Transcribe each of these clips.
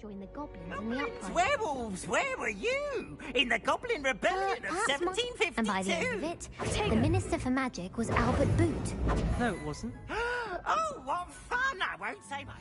join the goblins in the uprising. Werewolves, where were you? In the Goblin Rebellion of Perhaps 1752? And by the end of it, the Minister for Magic was Albert Boot. No, it wasn't. Oh, what fun! I won't say much.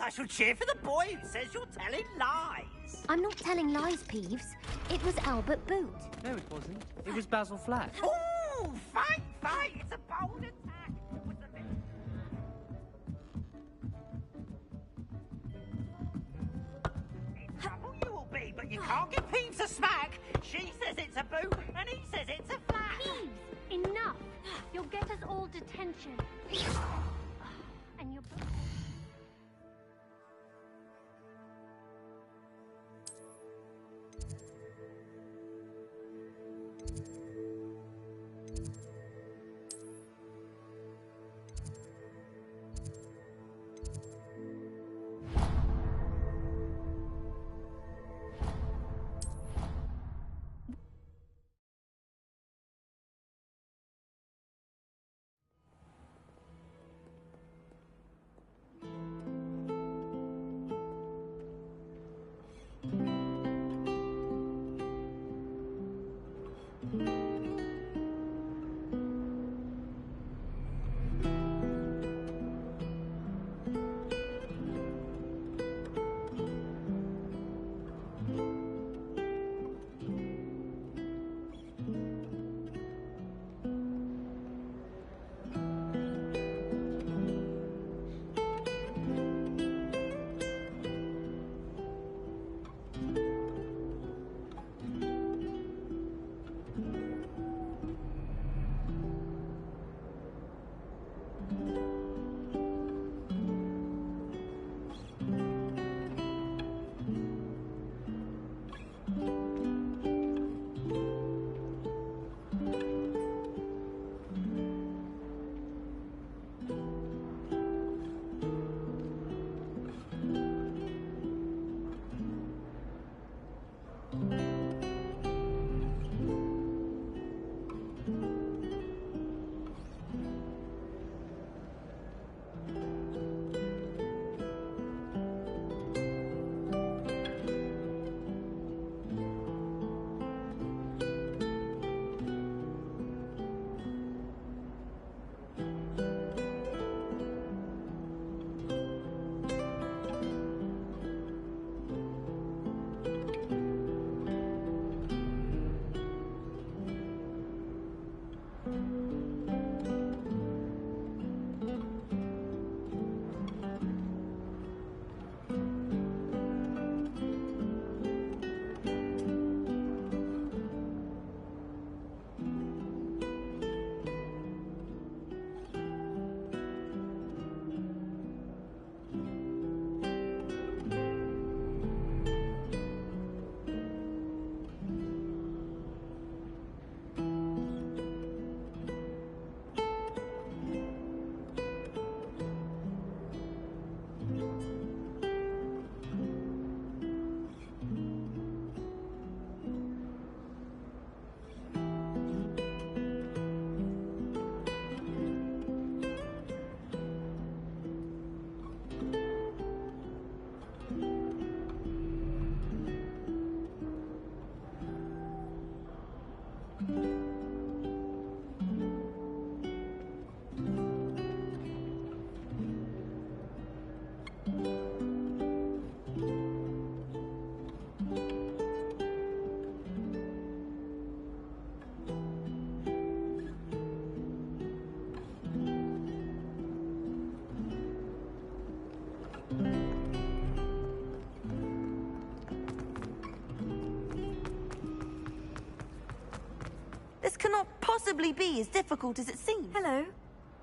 I shall cheer for the boy who says you're telling lies. I'm not telling lies, Peeves. It was Albert Boot. No, it wasn't. It was Basil Flack. Ooh, fight, fight! It's a bold attack. With the in trouble you will be, but you can't give Peeves a smack. She says it's a boot, and he says it's a flat. Peeves, enough. You'll get us all detention. And you're both... possibly be as difficult as it seems. Hello.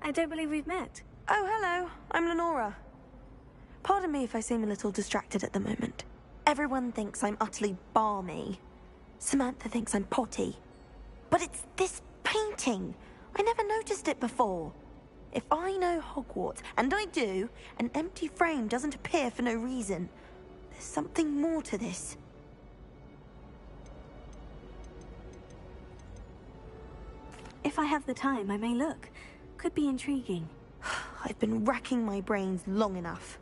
I don't believe we've met. Oh, hello. I'm Lenora. Pardon me if I seem a little distracted at the moment. Everyone thinks I'm utterly balmy. Samantha thinks I'm potty. But it's this painting. I never noticed it before. If I know Hogwarts, and I do, an empty frame doesn't appear for no reason. There's something more to this. If I have the time, I may look. Could be intriguing. I've been racking my brains long enough.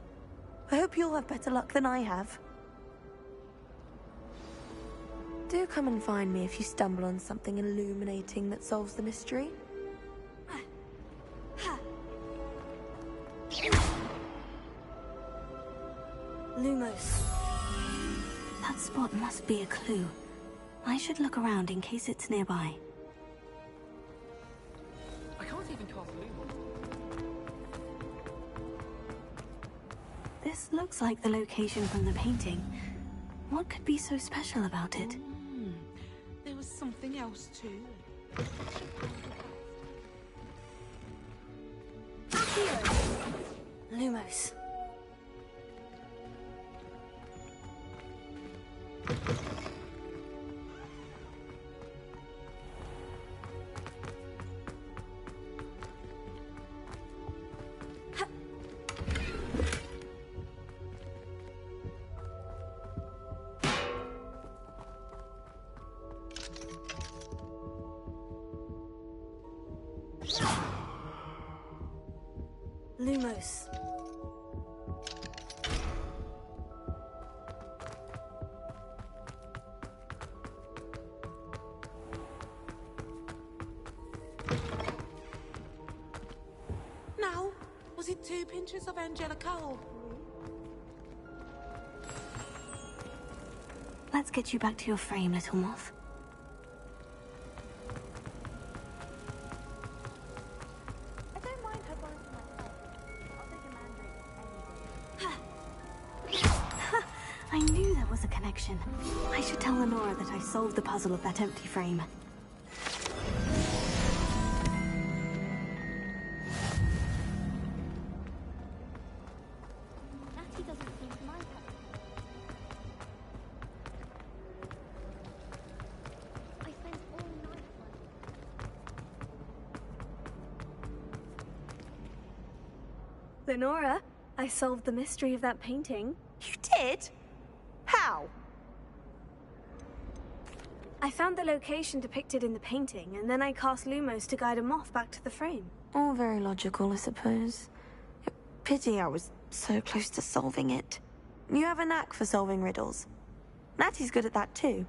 I hope you'll have better luck than I have. Do come and find me if you stumble on something illuminating that solves the mystery. Lumos. That spot must be a clue. I should look around in case it's nearby. I can't even cast Lumos. This looks like the location from the painting. What could be so special about it? There was something else too. Lumos. Lumos. Now, was it 2 pinches of Angelica or... Let's get you back to your frame, little moth. I don't mind her buying for myself. I'll take a mandrake I knew there was a connection. I should tell Lenora that I solved the puzzle of that empty frame. Natty doesn't seem to mind her. I spent all night wondering. Lenora, I solved the mystery of that painting. You did? How? I found the location depicted in the painting, and then I cast Lumos to guide a moth back to the frame. All very logical, I suppose. Pity I was so close to solving it. You have a knack for solving riddles. Natty's good at that too.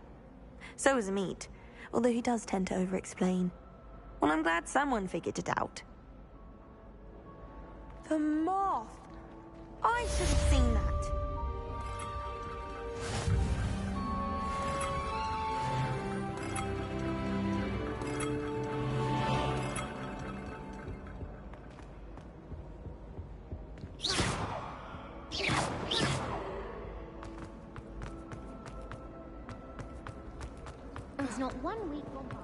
So is Amit, although he does tend to over-explain. Well, I'm glad someone figured it out. The moth! I should have seen that. There's not 1 week gone by.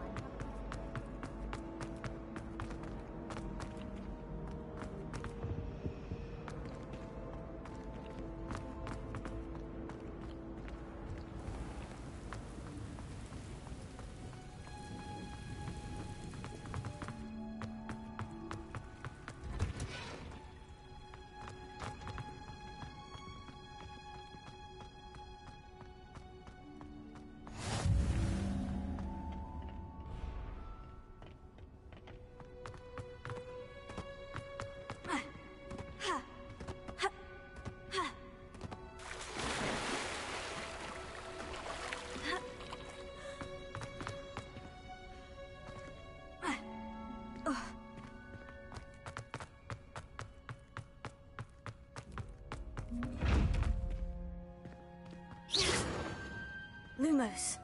Lumos.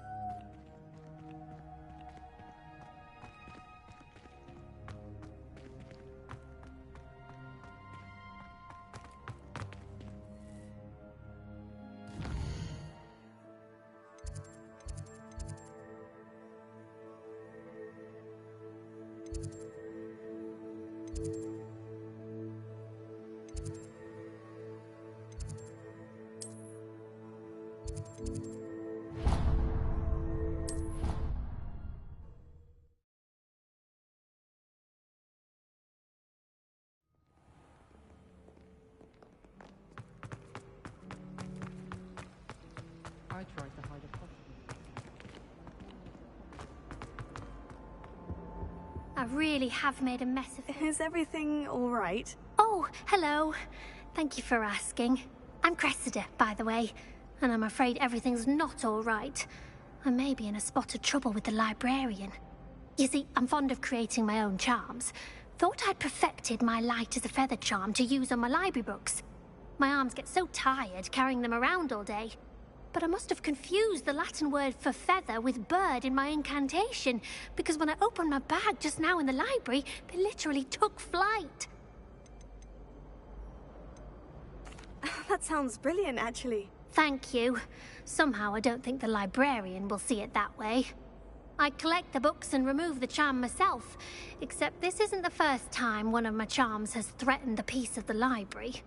I tried to hide a copy. I really have made a mess of it. Is everything all right? Oh, hello. Thank you for asking. I'm Cressida, by the way, and I'm afraid everything's not all right. I may be in a spot of trouble with the librarian. You see, I'm fond of creating my own charms. Thought I'd perfected my light as a feather charm to use on my library books. My arms get so tired carrying them around all day. But I must have confused the Latin word for feather with bird in my incantation, because when I opened my bag just now in the library, they literally took flight. That sounds brilliant, actually. Thank you. Somehow I don't think the librarian will see it that way. I collect the books and remove the charm myself, except this isn't the first time one of my charms has threatened the peace of the library.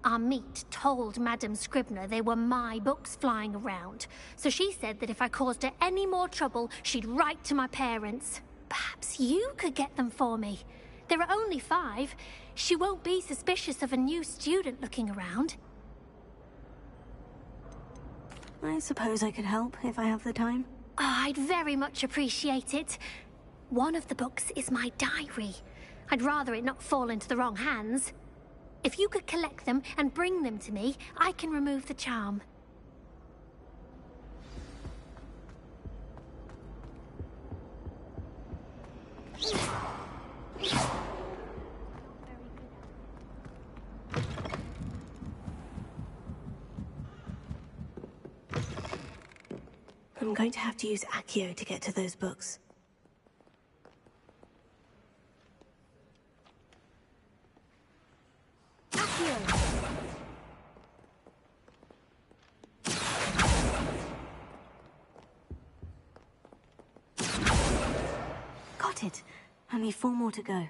Our meet told Madame Scribner they were my books flying around, so she said that if I caused her any more trouble, she'd write to my parents. Perhaps you could get them for me. There are only 5. She won't be suspicious of a new student looking around. I suppose I could help if I have the time. Oh, I'd very much appreciate it. One of the books is my diary. I'd rather it not fall into the wrong hands. If you could collect them and bring them to me, I can remove the charm. I'm going to have to use Accio to get to those books. Got it. Only 4 more to go.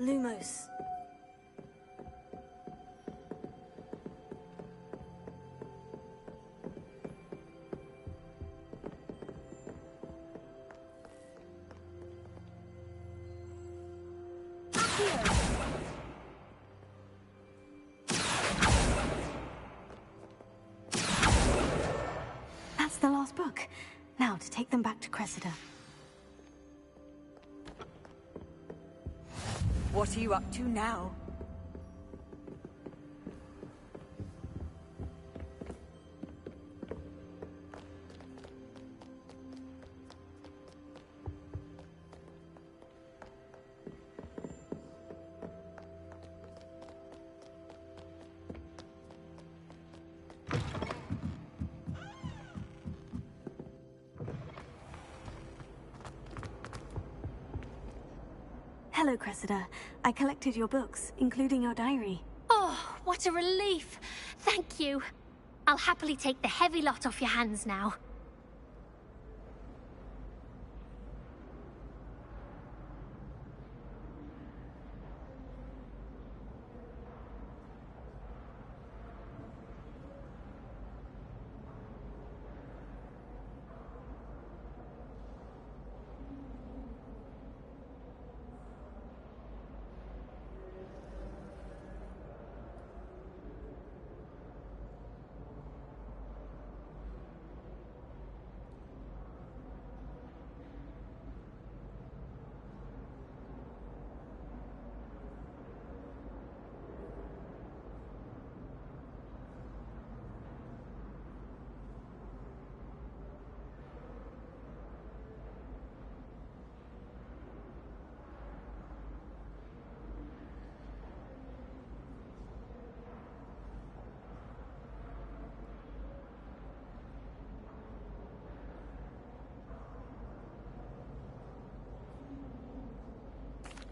Lumos. That's the last book. Now to take them back to Cressida. What are you up to now? Hello, Cressida. I collected your books, including your diary. Oh, what a relief. Thank you. I'll happily take the heavy lot off your hands now.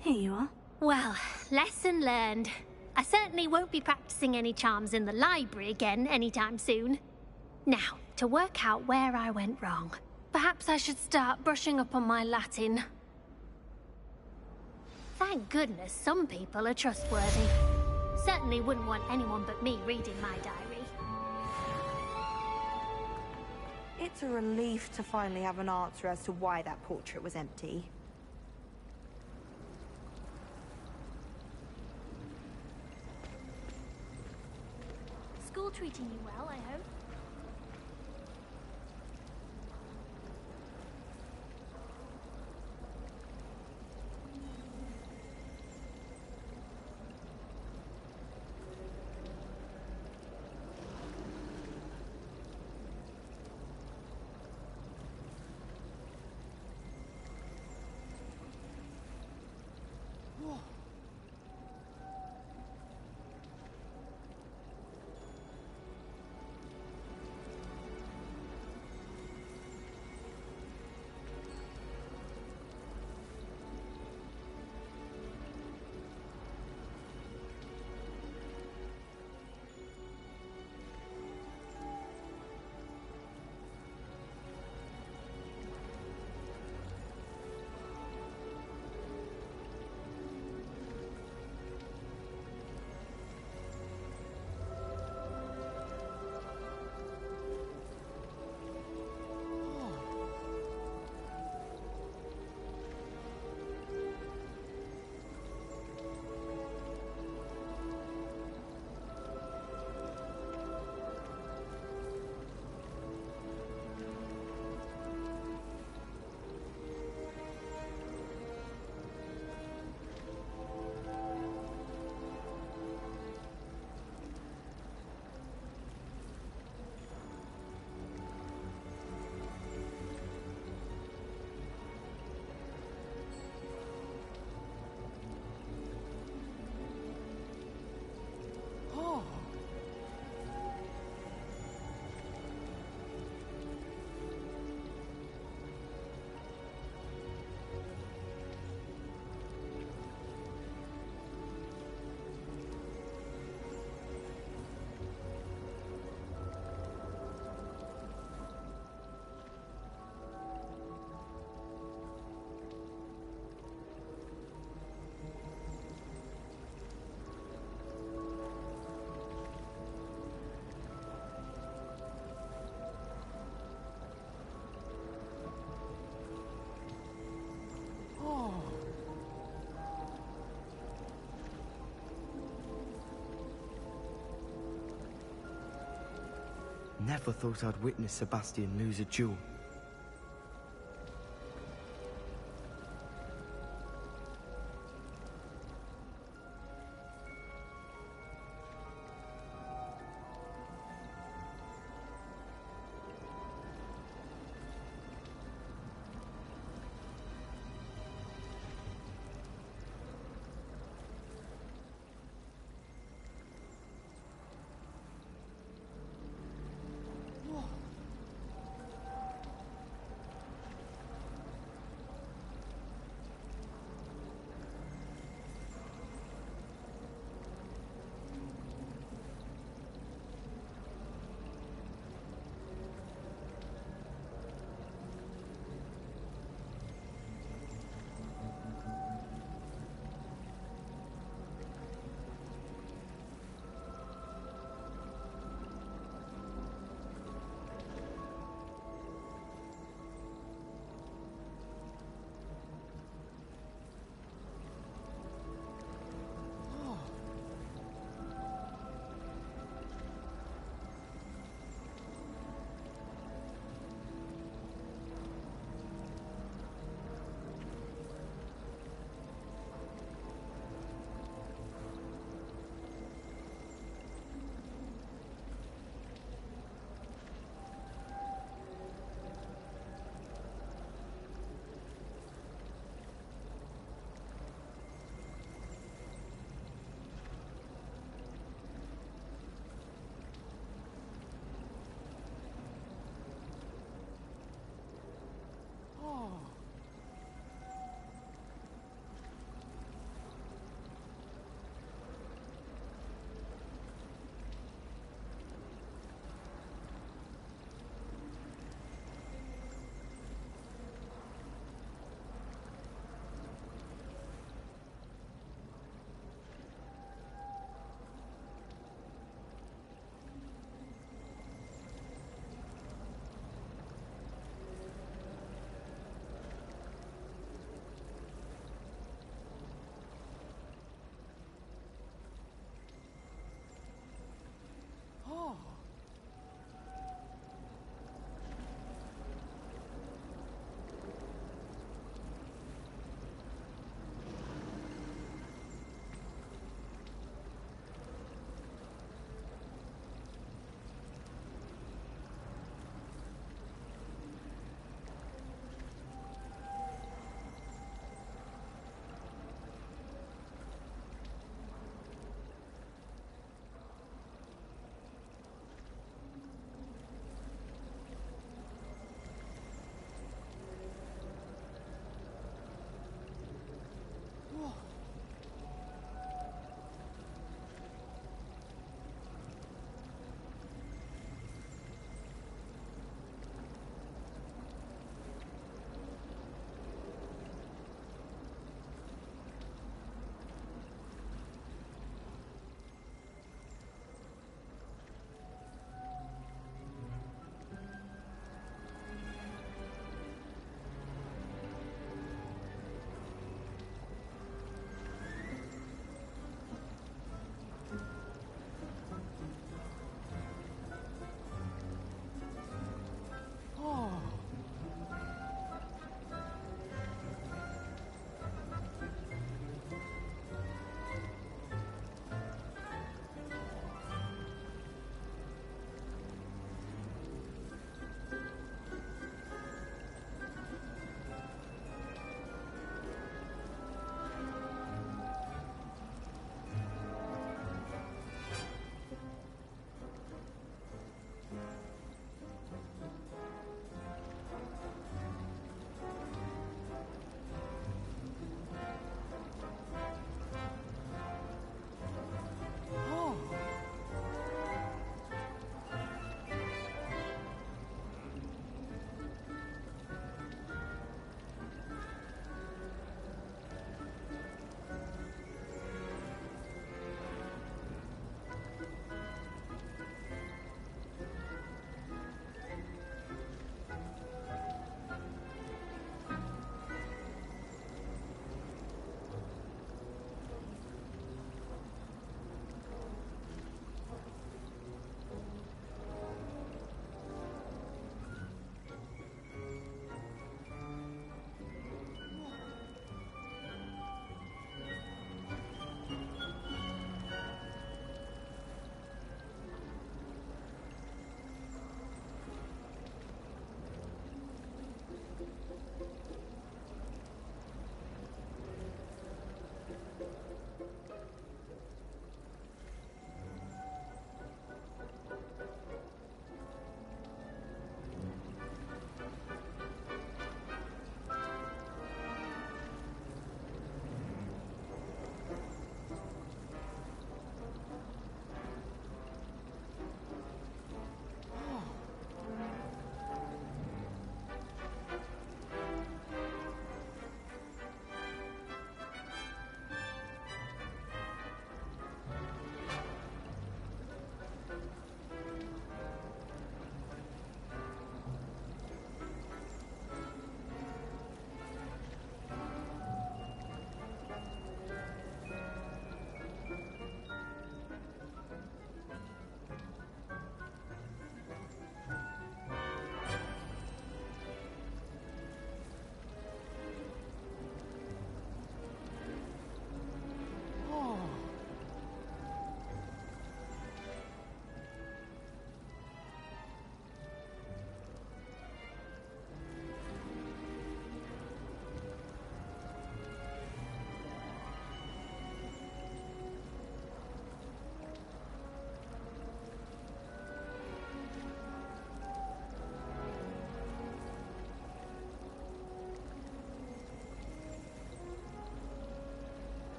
Here you are. Well, lesson learned. I certainly won't be practicing any charms in the library again anytime soon. Now, to work out where I went wrong. Perhaps I should start brushing up on my Latin. Thank goodness some people are trustworthy. Certainly wouldn't want anyone but me reading my diary. It's a relief to finally have an answer as to why that portrait was empty. School treating you well, I hope? Never thought I'd witness Sebastian lose a duel.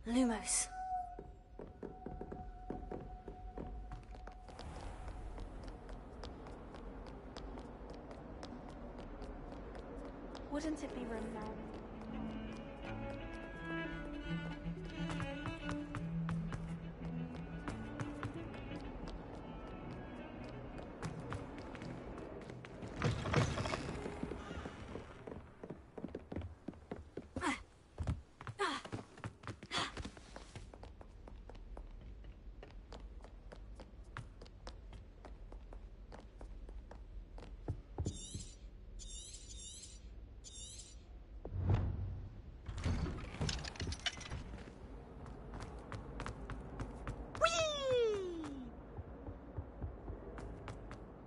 Lumos. Wouldn't it be room now?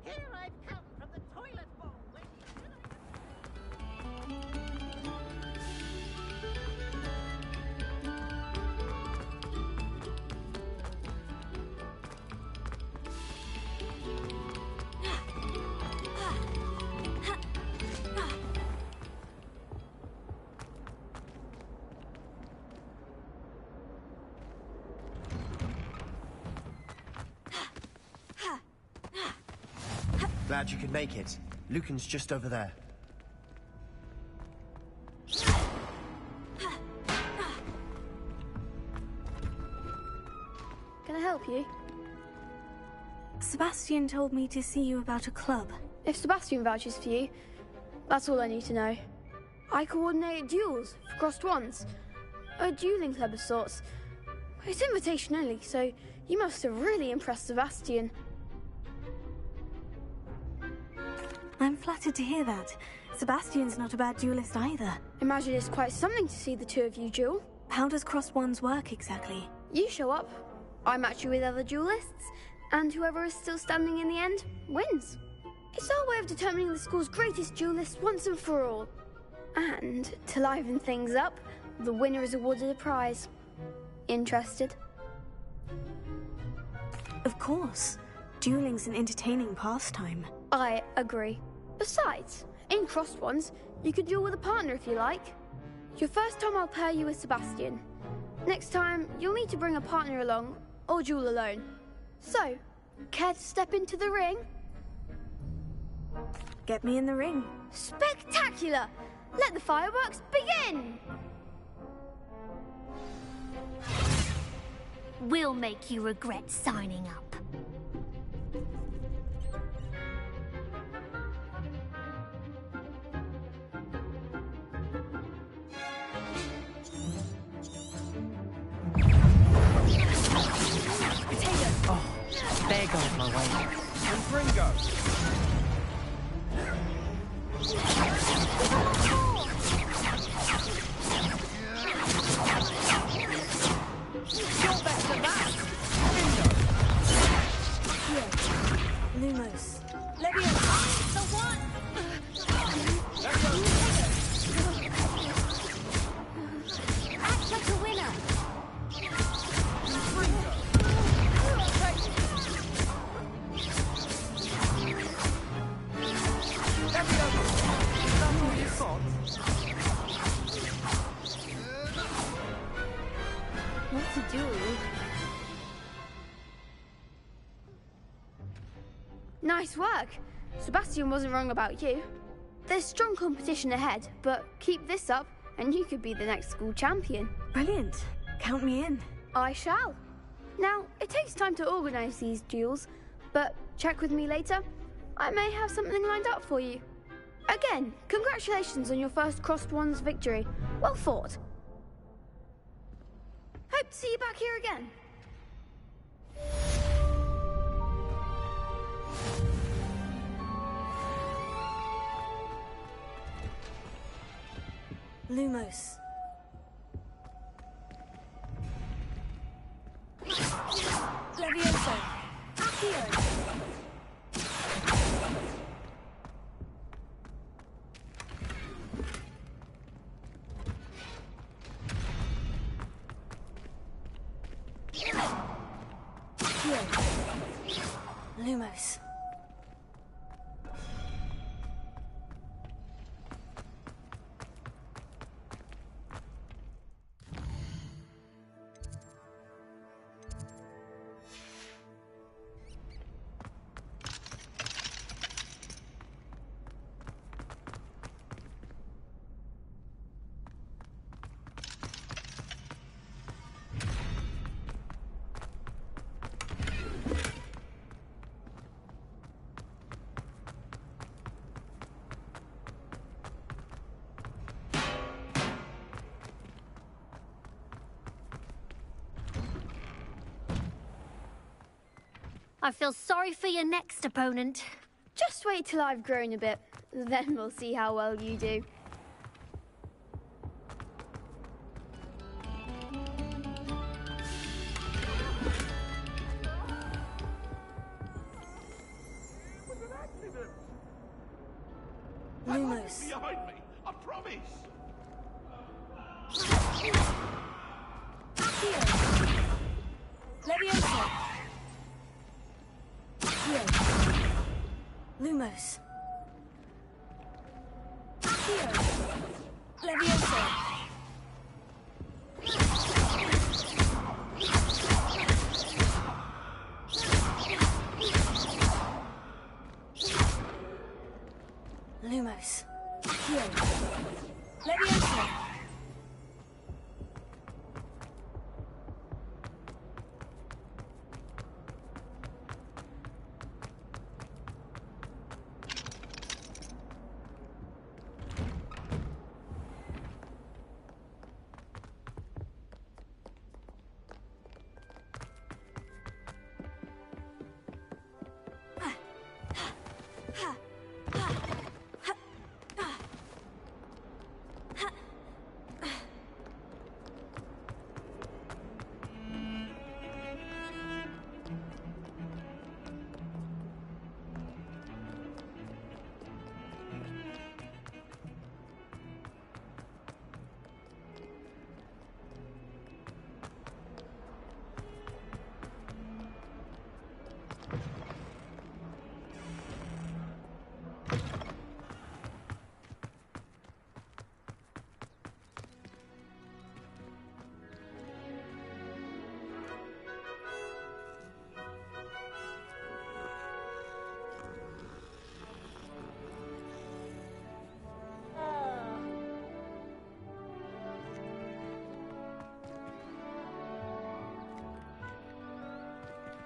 Here I've come from the toilet bowl where Glad you could make it. Lucan's just over there. Can I help you? Sebastian told me to see you about a club. If Sebastian vouches for you, that's all I need to know. I coordinate duels for crossed ones. A dueling club of sorts. It's invitation only, so you must have really impressed Sebastian. I'm flattered to hear that. Sebastian's not a bad duelist either. Imagine it's quite something to see the two of you duel. How does crossed ones work exactly? You show up, I match you with other duelists, and whoever is still standing in the end wins. It's our way of determining the school's greatest duelist once and for all. And to liven things up, the winner is awarded a prize. Interested? Of course. Dueling's an entertaining pastime. I agree. Besides, in crossed ones, you could duel with a partner if you like. Your first time I'll pair you with Sebastian. Next time, you'll need to bring a partner along, or duel alone. So, care to step into the ring? Get me in the ring. Spectacular! Let the fireworks begin! We'll make you regret signing up. There goes my way. And Gringo! You're better than that! Lumos. Leviosa! The one! Act like a winner. What to do? Nice work! Sebastian wasn't wrong about you. There's strong competition ahead, but keep this up and you could be the next school champion. Brilliant. Count me in. I shall. Now, it takes time to organise these duels, but check with me later. I may have something lined up for you. Again, congratulations on your first crossed ones victory. Well fought. Hope to see you back here again. Lumos. Levioso. Accio. Lumos. I feel sorry for your next opponent. Just wait till I've grown a bit, then we'll see how well you do. Lumos. Behind me, I promise. Leviosa. Here. Lumos. Here. Leviosa. Lumos. Here. Leviosa.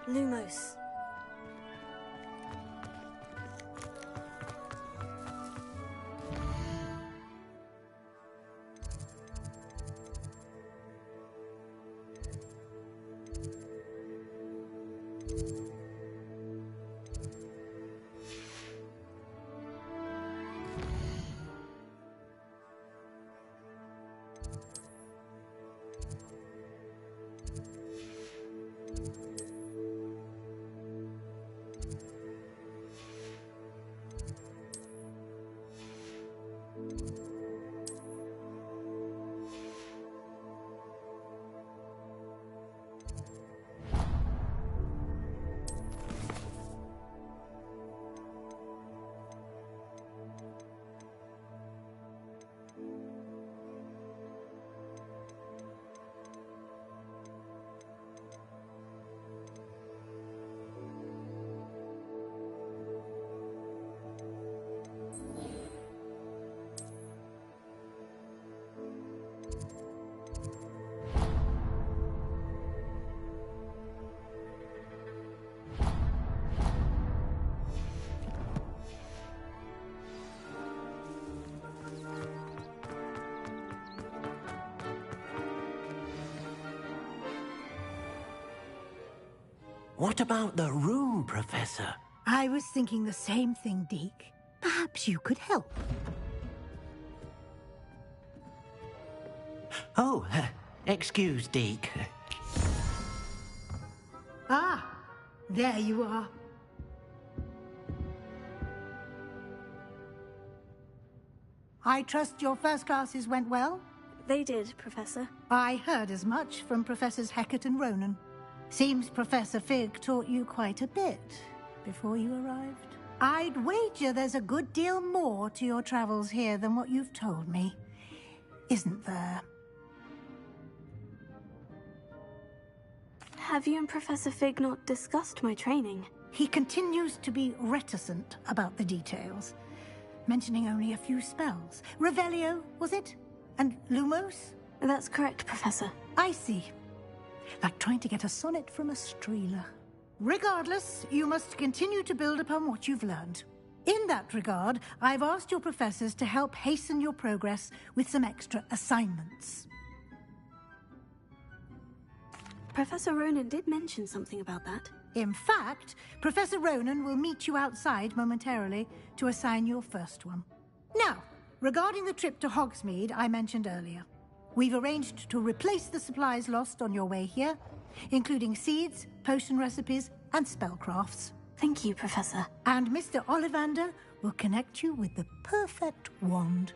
Lumos. What about the room, Professor? I was thinking the same thing, Deke. Perhaps you could help. Oh, excuse, Deke. Ah, there you are. I trust your first classes went well? They did, Professor. I heard as much from Professors Hecat and Ronan. Seems Professor Fig taught you quite a bit before you arrived. I'd wager there's a good deal more to your travels here than what you've told me. Isn't there? Have you and Professor Fig not discussed my training? He continues to be reticent about the details, mentioning only a few spells. Revelio, was it? And Lumos? That's correct, Professor. I see. Like trying to get a sonnet from a streeler. Regardless, you must continue to build upon what you've learned. In that regard, I've asked your professors to help hasten your progress with some extra assignments. Professor Ronan did mention something about that. In fact, Professor Ronan will meet you outside momentarily to assign your first one. Now, regarding the trip to Hogsmeade I mentioned earlier, we've arranged to replace the supplies lost on your way here, including seeds, potion recipes, and spellcrafts. Thank you, Professor. And Mr. Ollivander will connect you with the perfect wand.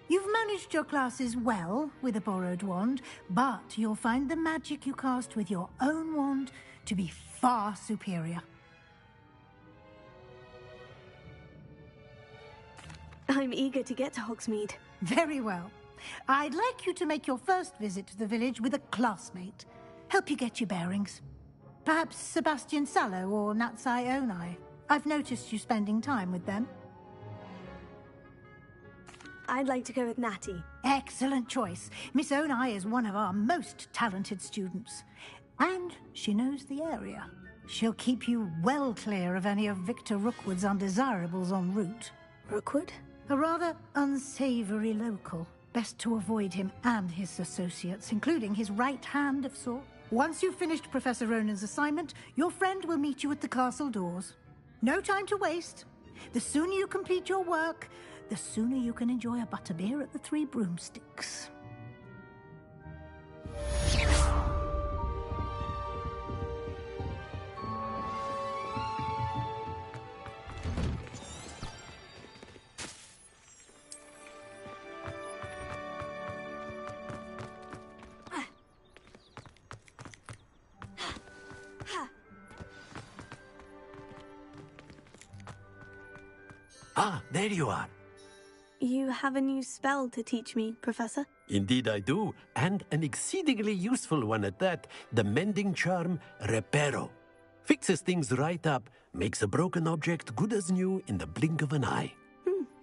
You've managed your classes well with a borrowed wand, but you'll find the magic you cast with your own wand to be far superior. I'm eager to get to Hogsmeade. Very well. I'd like you to make your first visit to the village with a classmate. Help you get your bearings. Perhaps Sebastian Sallow or Natsai Onai. I've noticed you spending time with them. I'd like to go with Natty. Excellent choice. Miss Onai is one of our most talented students. And she knows the area. She'll keep you well clear of any of Victor Rookwood's undesirables en route. Rookwood? A rather unsavory local. Best to avoid him and his associates, including his right hand of sorts. Once you've finished Professor Ronan's assignment, your friend will meet you at the castle doors. No time to waste. The sooner you complete your work, the sooner you can enjoy a butterbeer at the Three Broomsticks. Ah, there you are. You have a new spell to teach me, Professor? Indeed I do, and an exceedingly useful one at that. The mending charm, Reparo. Fixes things right up, makes a broken object good as new in the blink of an eye.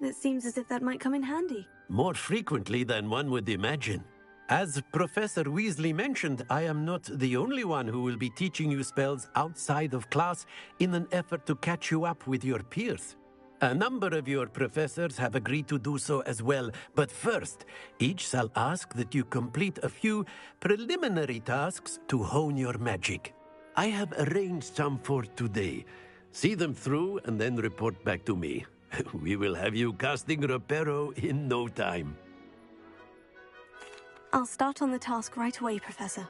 It seems as if that might come in handy. More frequently than one would imagine. As Professor Weasley mentioned, I am not the only one who will be teaching you spells outside of class in an effort to catch you up with your peers. A number of your professors have agreed to do so as well, but first, each shall ask that you complete a few preliminary tasks to hone your magic. I have arranged some for today. See them through and then report back to me. We will have you casting Reparo in no time. I'll start on the task right away, Professor.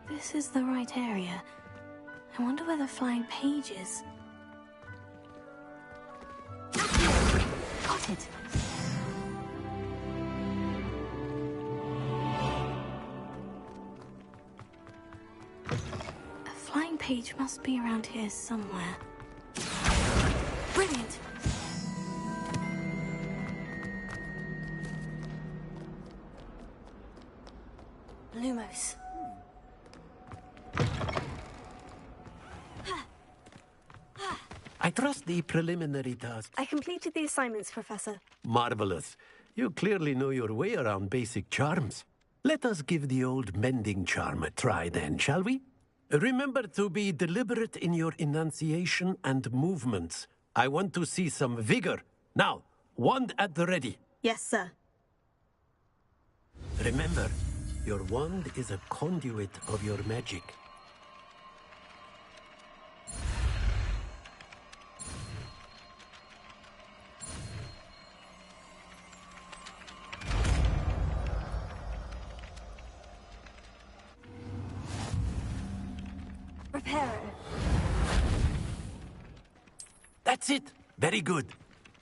This is the right area. I wonder where the flying page is. Got it. A flying page must be around here somewhere. Brilliant! Lumos. I trust the preliminary task. I completed the assignments, Professor. Marvelous. You clearly know your way around basic charms. Let us give the old mending charm a try then, shall we? Remember to be deliberate in your enunciation and movements. I want to see some vigor. Now, wand at the ready. Yes, sir. Remember, your wand is a conduit of your magic. Reparo. That's it. Very good.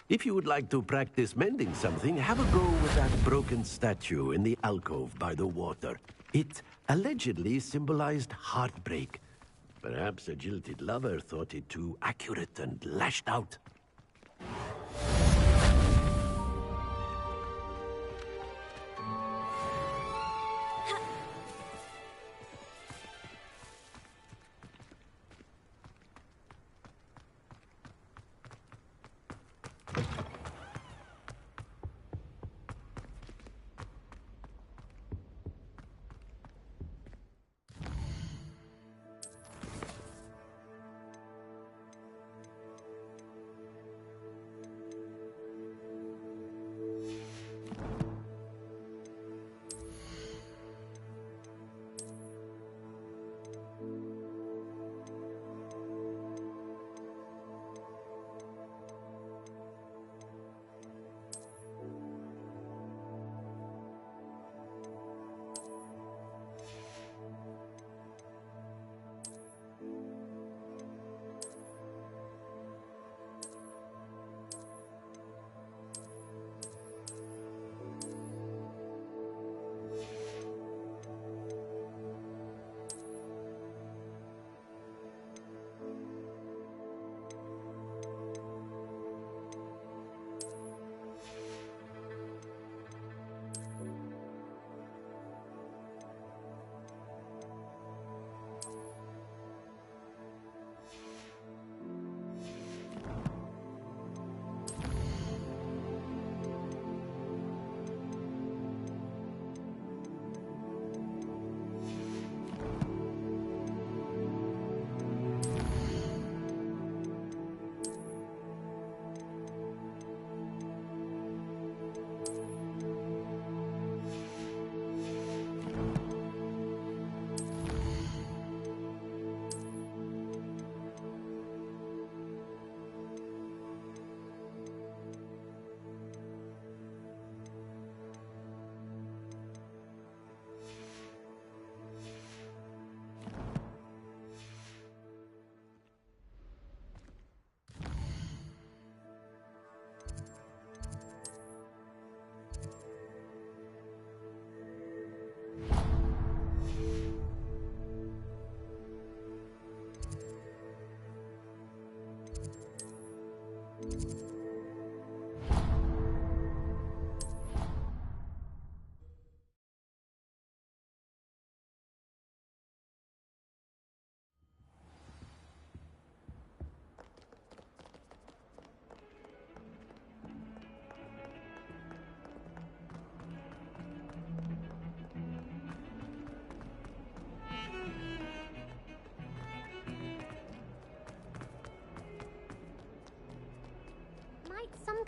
If you would like to practice mending something, have a go with that broken statue in the alcove by the water. It allegedly symbolized heartbreak. Perhaps a jilted lover thought it too accurate and lashed out.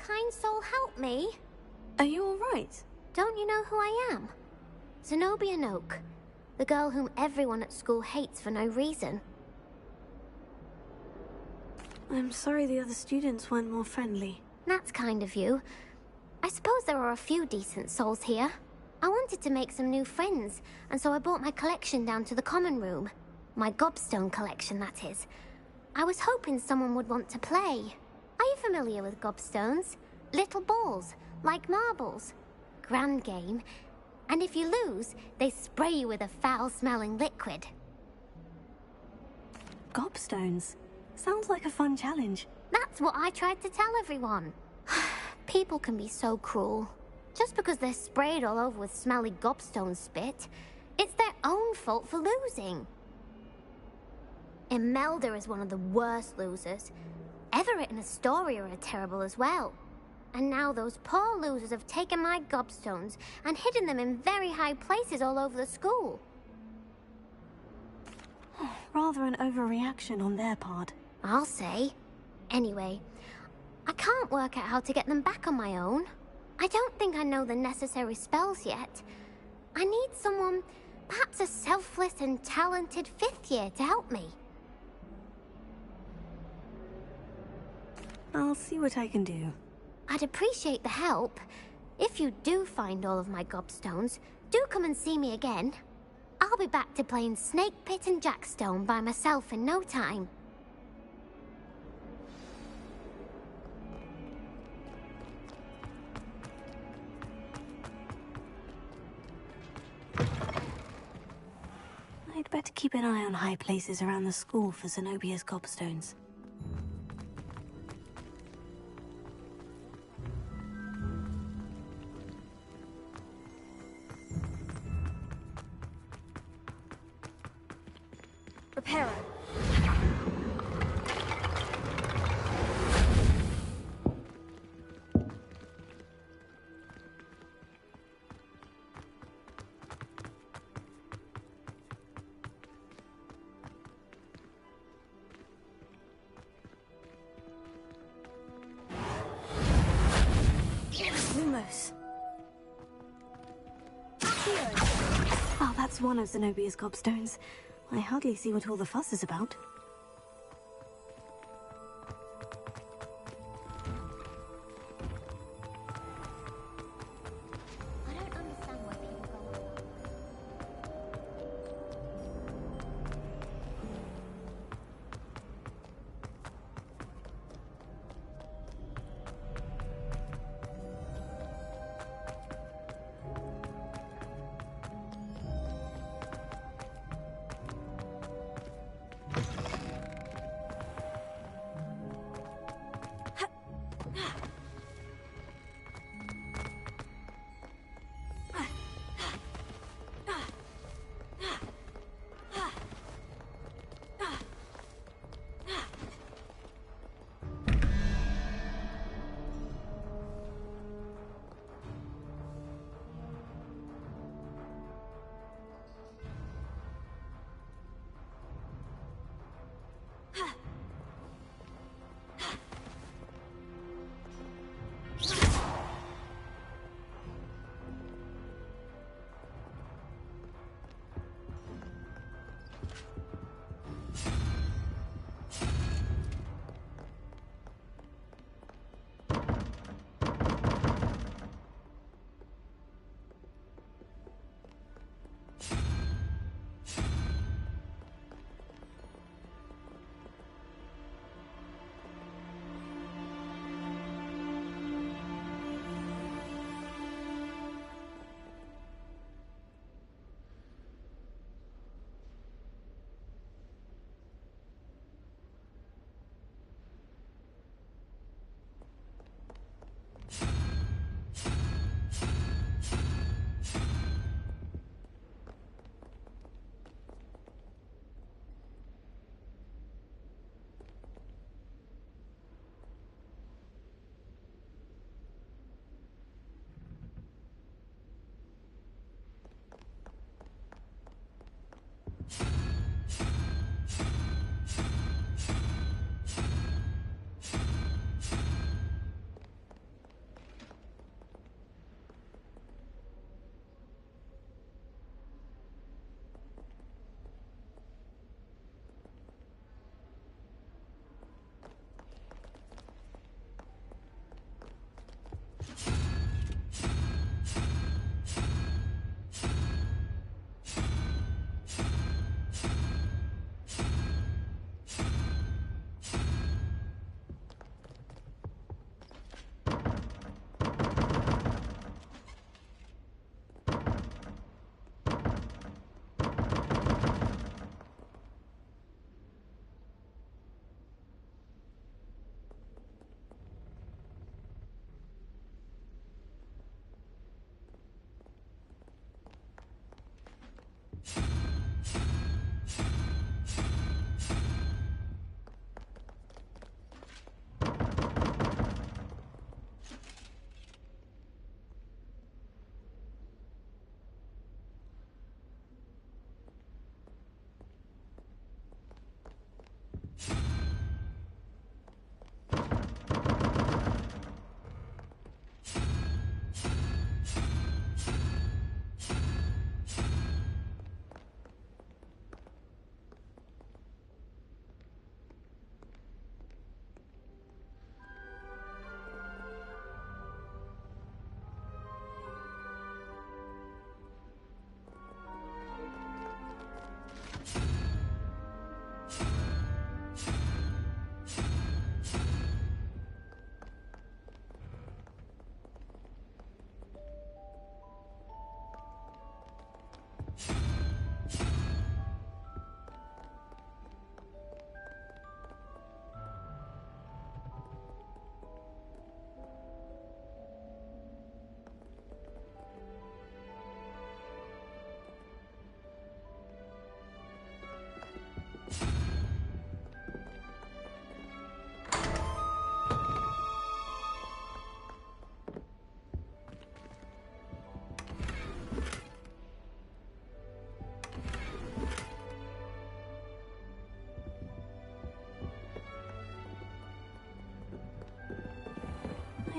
kind soul help me? Are you alright? Don't you know who I am? Zenobia Noak, the girl whom everyone at school hates for no reason. I'm sorry the other students weren't more friendly. That's kind of you. I suppose there are a few decent souls here. I wanted to make some new friends, and so I brought my collection down to the common room. My gobstone collection, that is. I was hoping someone would want to play. Are you familiar with gobstones? Little balls, like marbles. Grand game. And if you lose, they spray you with a foul-smelling liquid. Gobstones? Sounds like a fun challenge. That's what I tried to tell everyone. People can be so cruel. Just because they're sprayed all over with smelly gobstone spit, it's their own fault for losing. Imelda is one of the worst losers. Everett and Astoria are terrible as well. And now those poor losers have taken my gobstones and hidden them in very high places all over the school. Rather an overreaction on their part. I'll say. Anyway, I can't work out how to get them back on my own. I don't think I know the necessary spells yet. I need someone, perhaps a selfless and talented 5th year to help me. I'll see what I can do. I'd appreciate the help. If you do find all of my gobstones, do come and see me again. I'll be back to playing Snake Pit and Jackstone by myself in no time. I'd better keep an eye on high places around the school for Zenobia's gobstones. Reparo. Lumos. Oh, that's one of Zenobia's gobstones. I hardly see what all the fuss is about. I don't understand why people go on.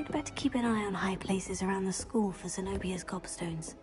I'd better keep an eye on high places around the school for Zenobia's gobstones.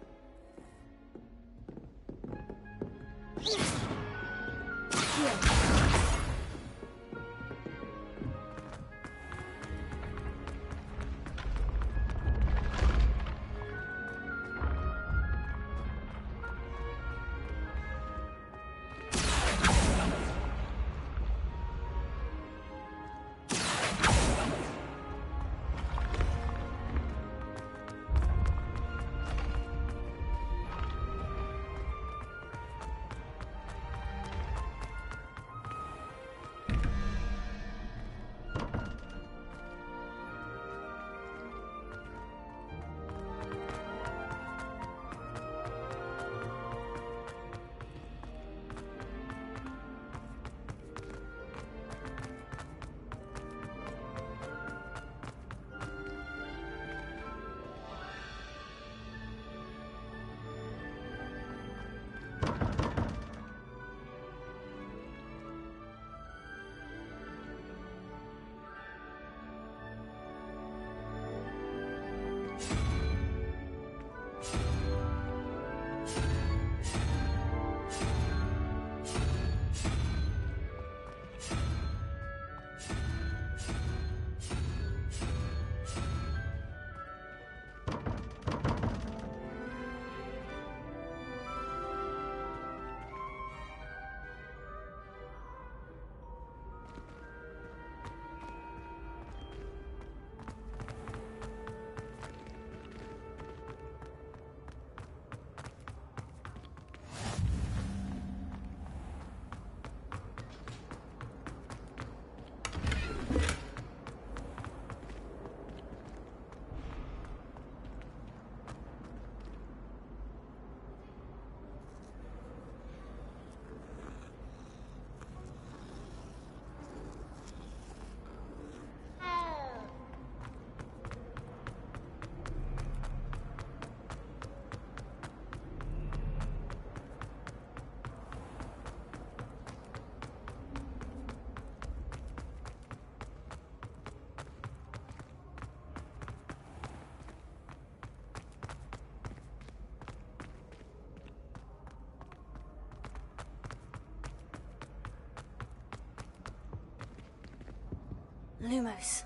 Lumos.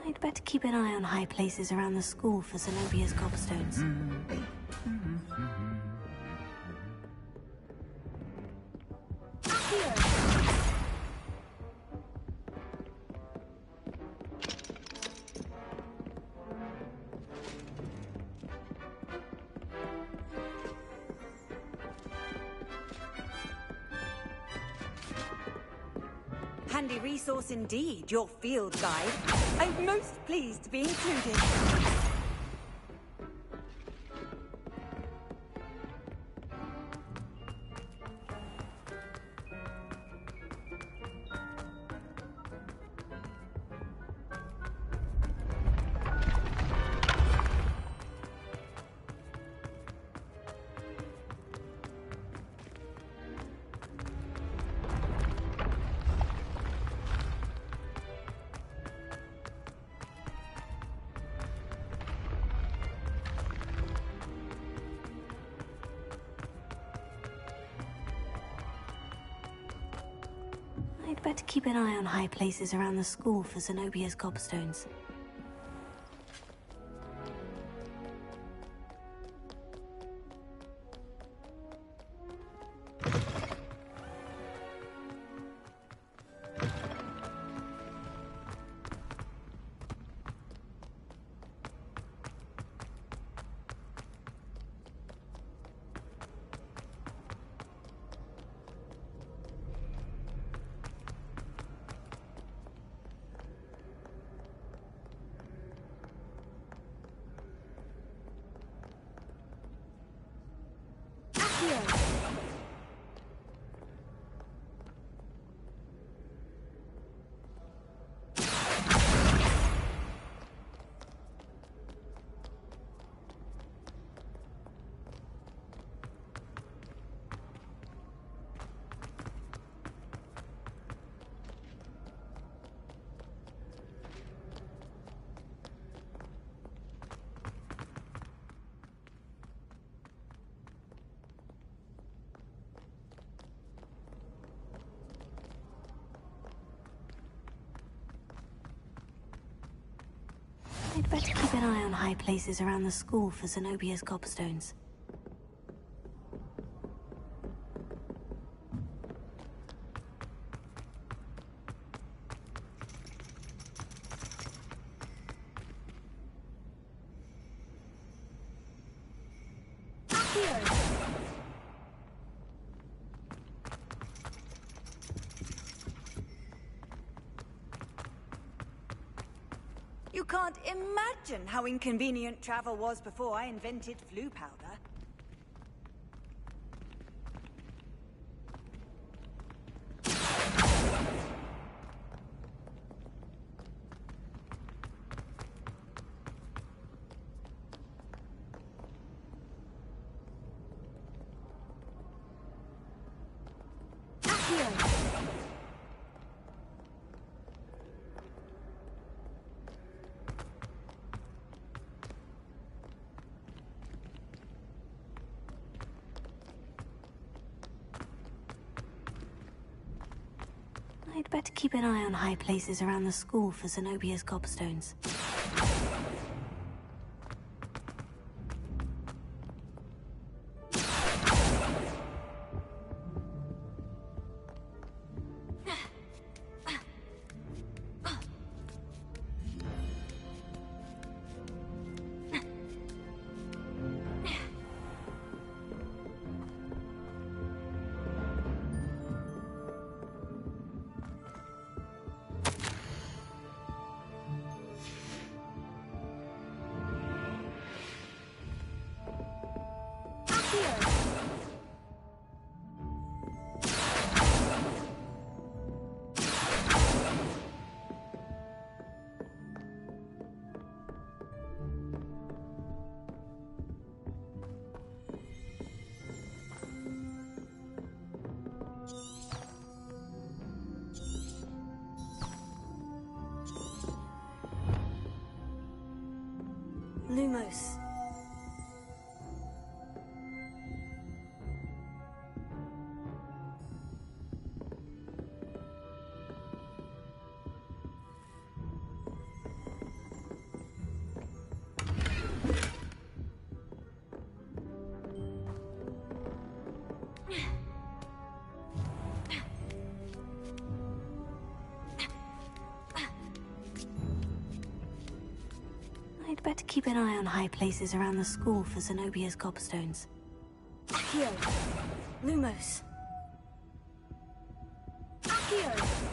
I'd better keep an eye on high places around the school for Zenobia's gobstones. Handy resource indeed, your field guide. I'm most pleased to be included. I'd better keep an eye on high places around the school for Zenobia's gobstones. I'd better keep an eye on high places around the school for Zenobia's gobstones. You can't imagine how inconvenient travel was before I invented flu powder. I'd better keep an eye on high places around the school for Zenobia's gobstones. Lumos. better keep an eye on high places around the school for Zenobia's gobstones. Accio! Lumos! Accio!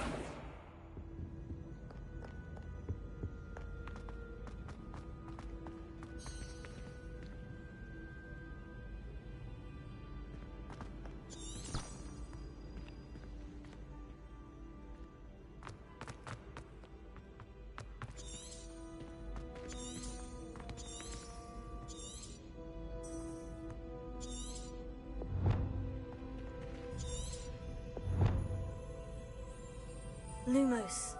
Lumos.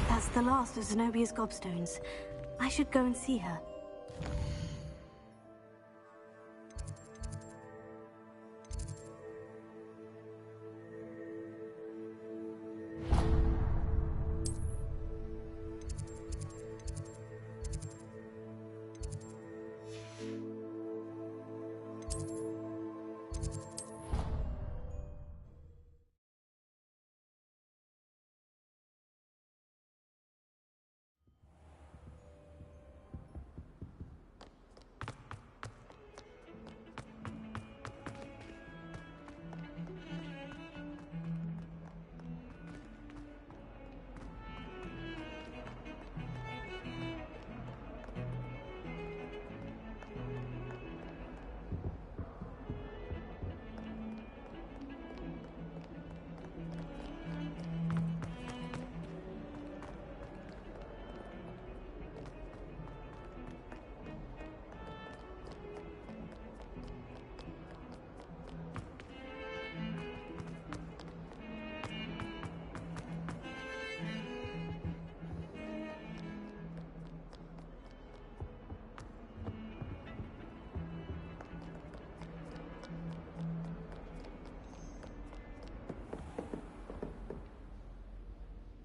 That's the last of Zenobia's gobstones. I should go and see her.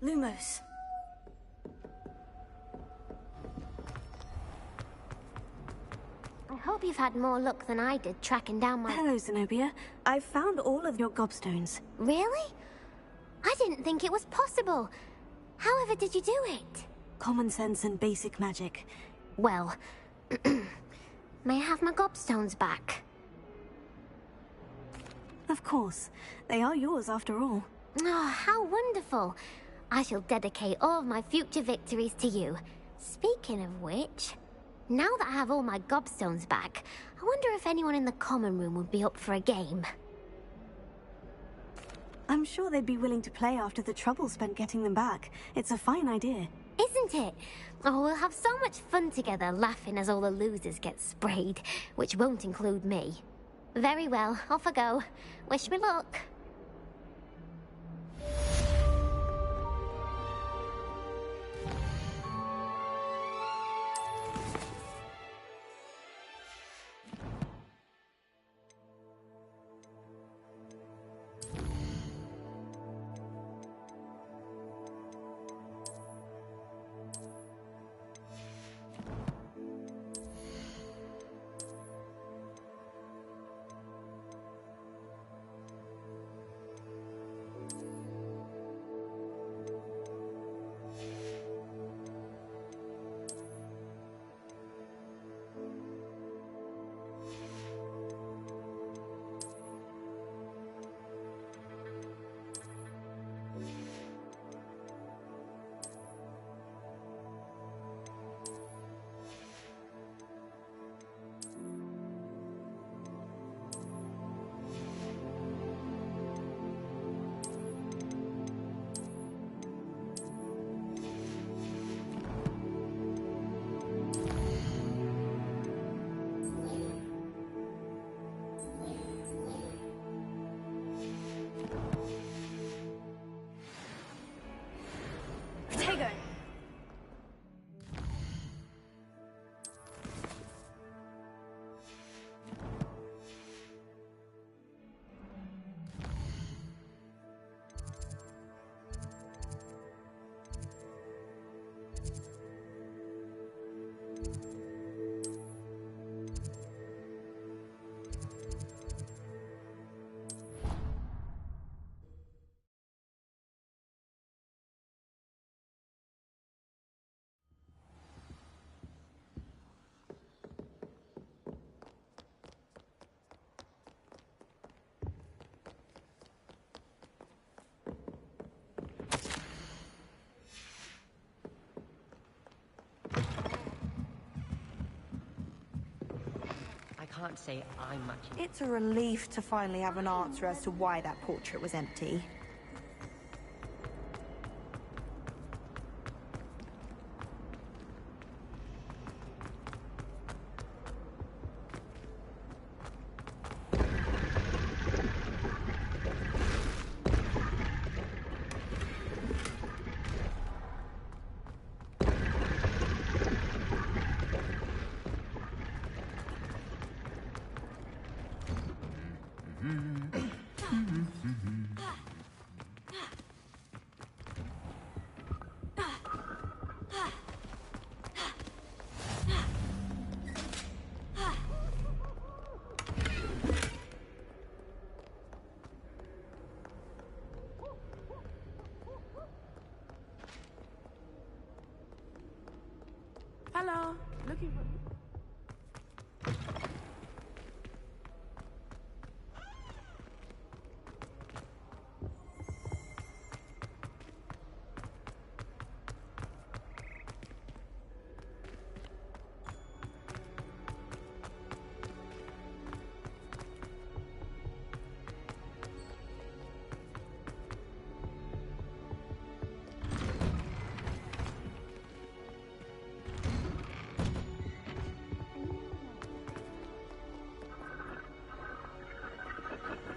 Lumos. I hope you've had more luck than I did tracking down my... Hello, Zenobia. I've found all of your gobstones. Really? I didn't think it was possible. However did you do it? Common sense and basic magic. Well, may I have my gobstones back? Of course. They are yours after all. Oh, how wonderful. I shall dedicate all of my future victories to you. Speaking of which, now that I have all my gobstones back, I wonder if anyone in the common room would be up for a game. I'm sure they'd be willing to play after the trouble spent getting them back. It's a fine idea. Isn't it? Oh, we'll have so much fun together, laughing as all the losers get sprayed, which won't include me. Very well, off I go. Wish me luck. can't say I'm much... It's a relief to finally have an answer as to why that portrait was empty. Hello. Looking for me?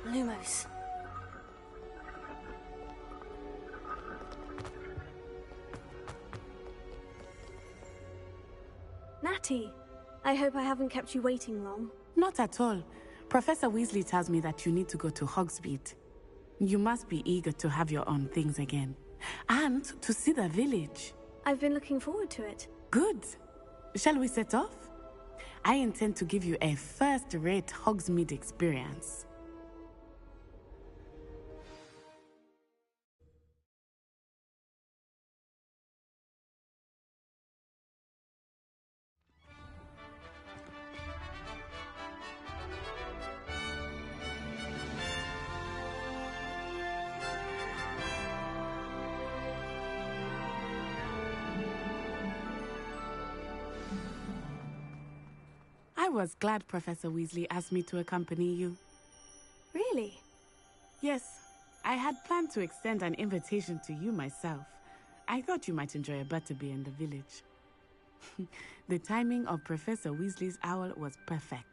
Lumos. Natty, I hope I haven't kept you waiting long. Not at all. Professor Weasley tells me that you need to go to Hogsmeade. You must be eager to have your own things again. And to see the village. I've been looking forward to it. Good. Shall we set off? I intend to give you a first-rate Hogsmeade experience. I was glad Professor Weasley asked me to accompany you. Really? Yes, I had planned to extend an invitation to you myself. I thought you might enjoy a butterbeer in the village. The timing of Professor Weasley's owl was perfect.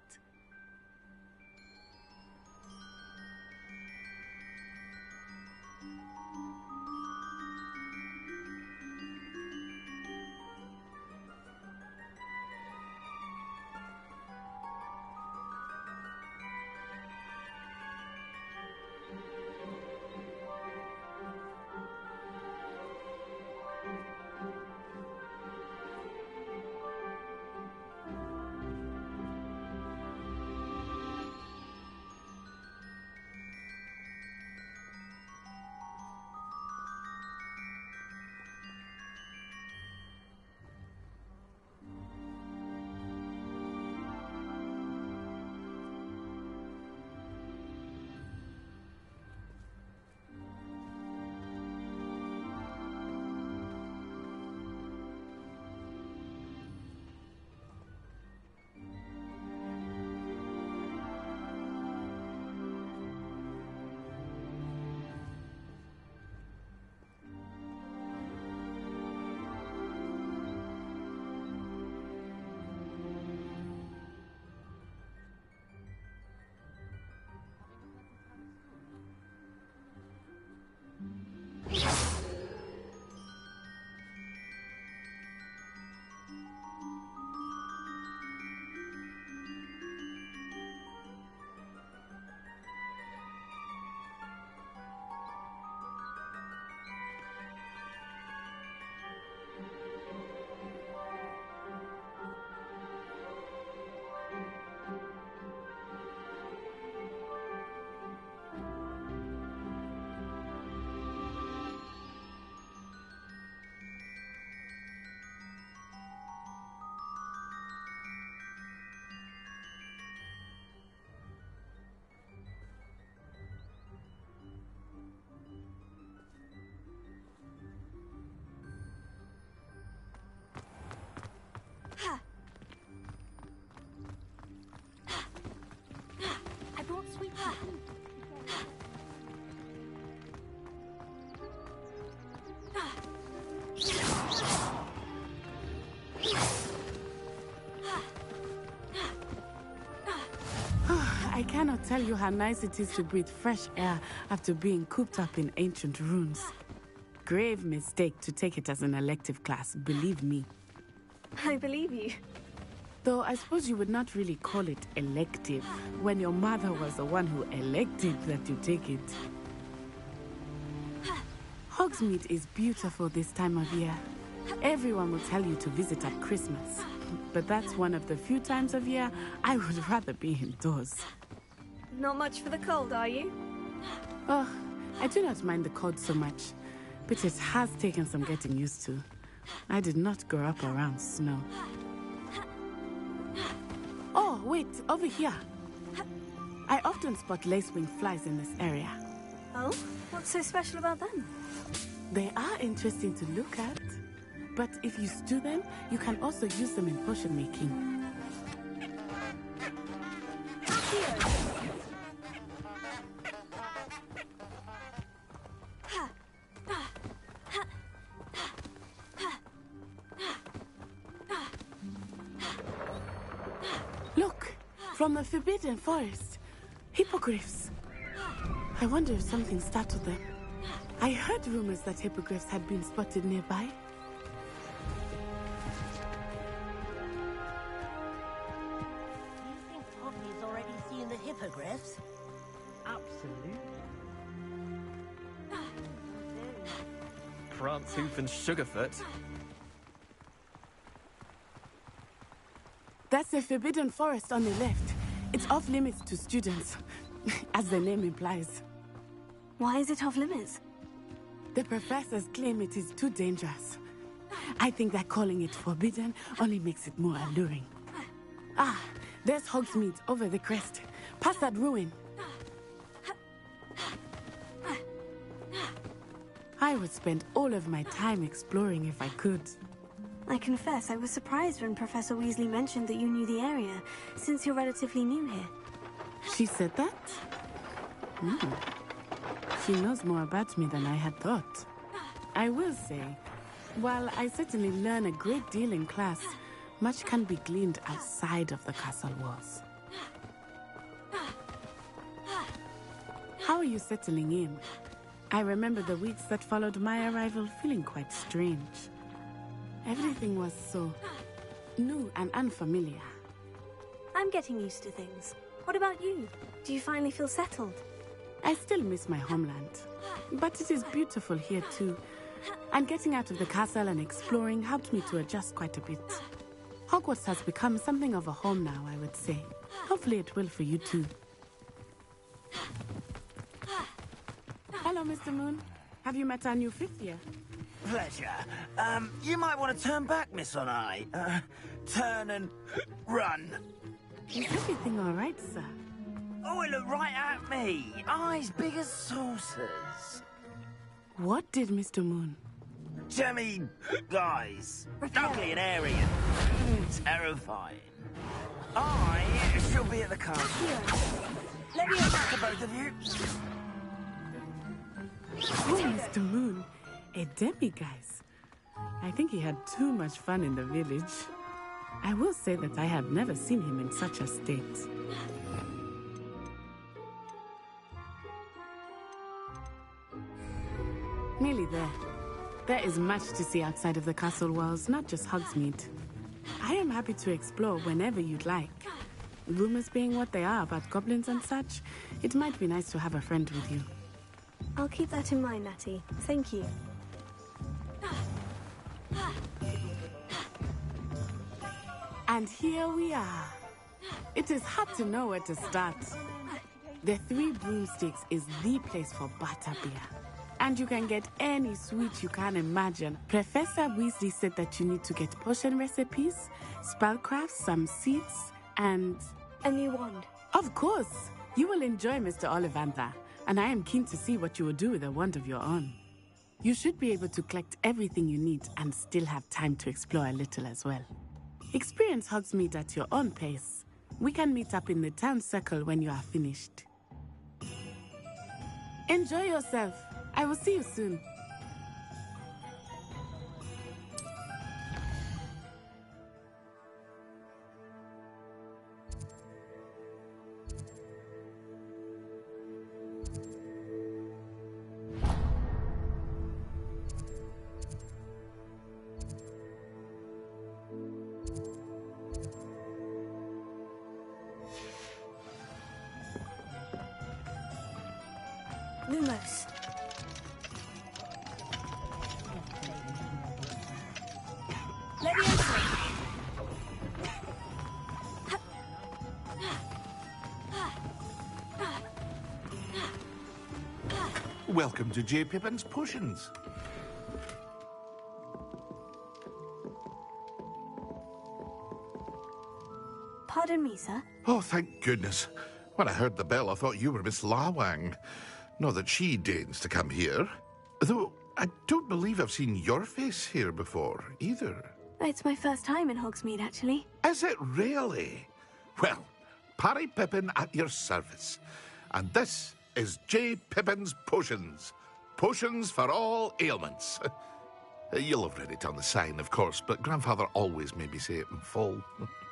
cannot tell you how nice it is to breathe fresh air after being cooped up in ancient ruins. Grave mistake to take it as an elective class, believe me. I believe you. Though I suppose you would not really call it elective when your mother was the one who elected that you take it. Hogsmeade is beautiful this time of year. Everyone will tell you to visit at Christmas, but that's one of the few times of year I would rather be indoors. Not much for the cold, are you? Oh, I do not mind the cold so much, but it has taken some getting used to. I did not grow up around snow. Oh, wait, over here. I often spot lacewing flies in this area. Oh? What's so special about them? They are interesting to look at, but if you stew them, you can also use them in potion making. Look, from the Forbidden Forest, hippogriffs. I wonder if something startled them. I heard rumors that hippogriffs had been spotted nearby. Do you think Poppy's already seen the hippogriffs? Absolutely. Prantshoof and Sugarfoot. That's the Forbidden Forest on the left. It's off limits to students, as the name implies. Why is it off limits? The professors claim it is too dangerous. I think that calling it forbidden only makes it more alluring. Ah, there's Hogsmeade over the crest. Past that ruin. I would spend all of my time exploring if I could. I confess I was surprised when Professor Weasley mentioned that you knew the area, since you're relatively new here. She said that? She knows more about me than I had thought. I will say, while I certainly learn a great deal in class, much can be gleaned outside of the castle walls. How are you settling in? I remember the weeks that followed my arrival feeling quite strange. Everything was so new and unfamiliar. I'm getting used to things. What about you? Do you finally feel settled? I still miss my homeland, but it is beautiful here too. And getting out of the castle and exploring helped me to adjust quite a bit. Hogwarts has become something of a home now, I would say. Hopefully it will for you too. Hello, Mr. Moon. Have you met our new fifth year? Pleasure. You might want to turn back, Miss On-Eye. Turn and run. Is everything all right, sir? Oh, it looked right at me. Eyes big as saucers. What did Mr. Moon? Jemmy, guys. Ugly and airy and terrifying. I shall be at the castle. Let me attack both of you. Oh, Mr. Moon. A demiguise. I think he had too much fun in the village. I will say that I have never seen him in such a state. Nearly there. There is much to see outside of the castle walls, not just Hogsmeade. I am happy to explore whenever you'd like. Rumors being what they are about goblins and such, it might be nice to have a friend with you. I'll keep that in mind, Natty. Thank you. And here we are. It is hard to know where to start. The Three Broomsticks is the place for butterbeer. And you can get any sweet you can imagine. Professor Weasley said that you need to get potion recipes, spellcrafts, some seeds, and... a new wand. Of course! You will enjoy Mr. Ollivander, and I am keen to see what you will do with a wand of your own. You should be able to collect everything you need and still have time to explore a little as well. Experience Hogsmeade at your own pace. We can meet up in the town circle when you are finished. Enjoy yourself. I will see you soon. Lumos. Leviosa! Welcome to J. Pippin's Potions. Pardon me, sir. Oh, thank goodness. When I heard the bell, I thought you were Miss Lawang. Not that she deigns to come here. Though, I don't believe I've seen your face here before, either. It's my first time in Hogsmeade, actually. Is it really? Well, Parry Pippin at your service. And this is J. Pippin's Potions. Potions for all ailments. You'll have read it on the sign, of course, but Grandfather always made me say it in full.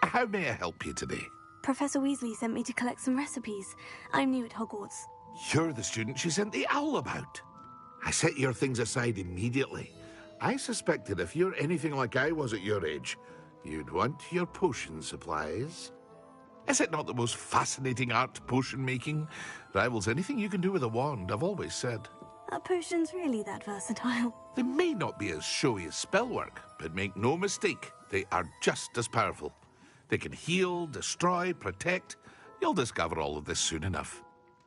How may I help you today? Professor Weasley sent me to collect some recipes. I'm new at Hogwarts. You're the student she sent the owl about. I set your things aside immediately. I suspected if you're anything like I was at your age, you'd want your potion supplies. Is it not the most fascinating art, potion making? Rivals anything you can do with a wand, I've always said. Are potions really that versatile? They may not be as showy as spellwork, but make no mistake, they are just as powerful. They can heal, destroy, protect. You'll discover all of this soon enough.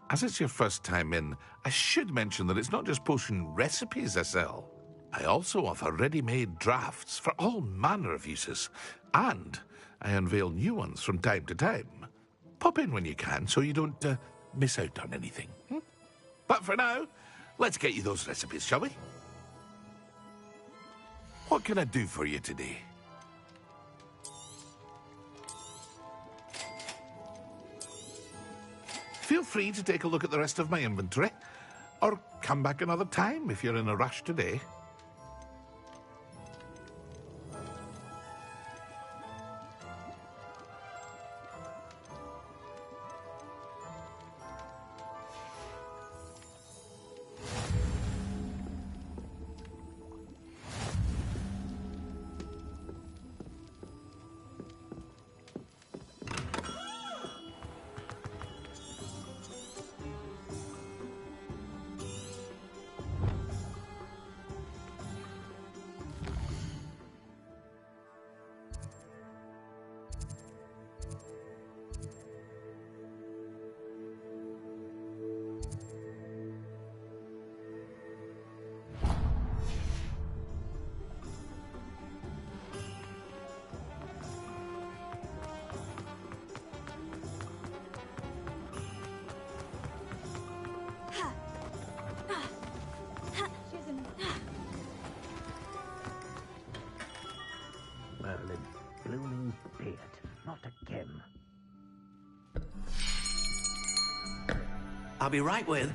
As it's your first time in, I should mention that it's not just potion recipes I sell. I also offer ready-made drafts for all manner of uses, and I unveil new ones from time to time. Pop in when you can so you don't miss out on anything. But for now, let's get you those recipes, shall we? What can I do for you today? Feel free to take a look at the rest of my inventory, or come back another time if you're in a rush today. Merlin, blooming beard, not again. I'll be right with...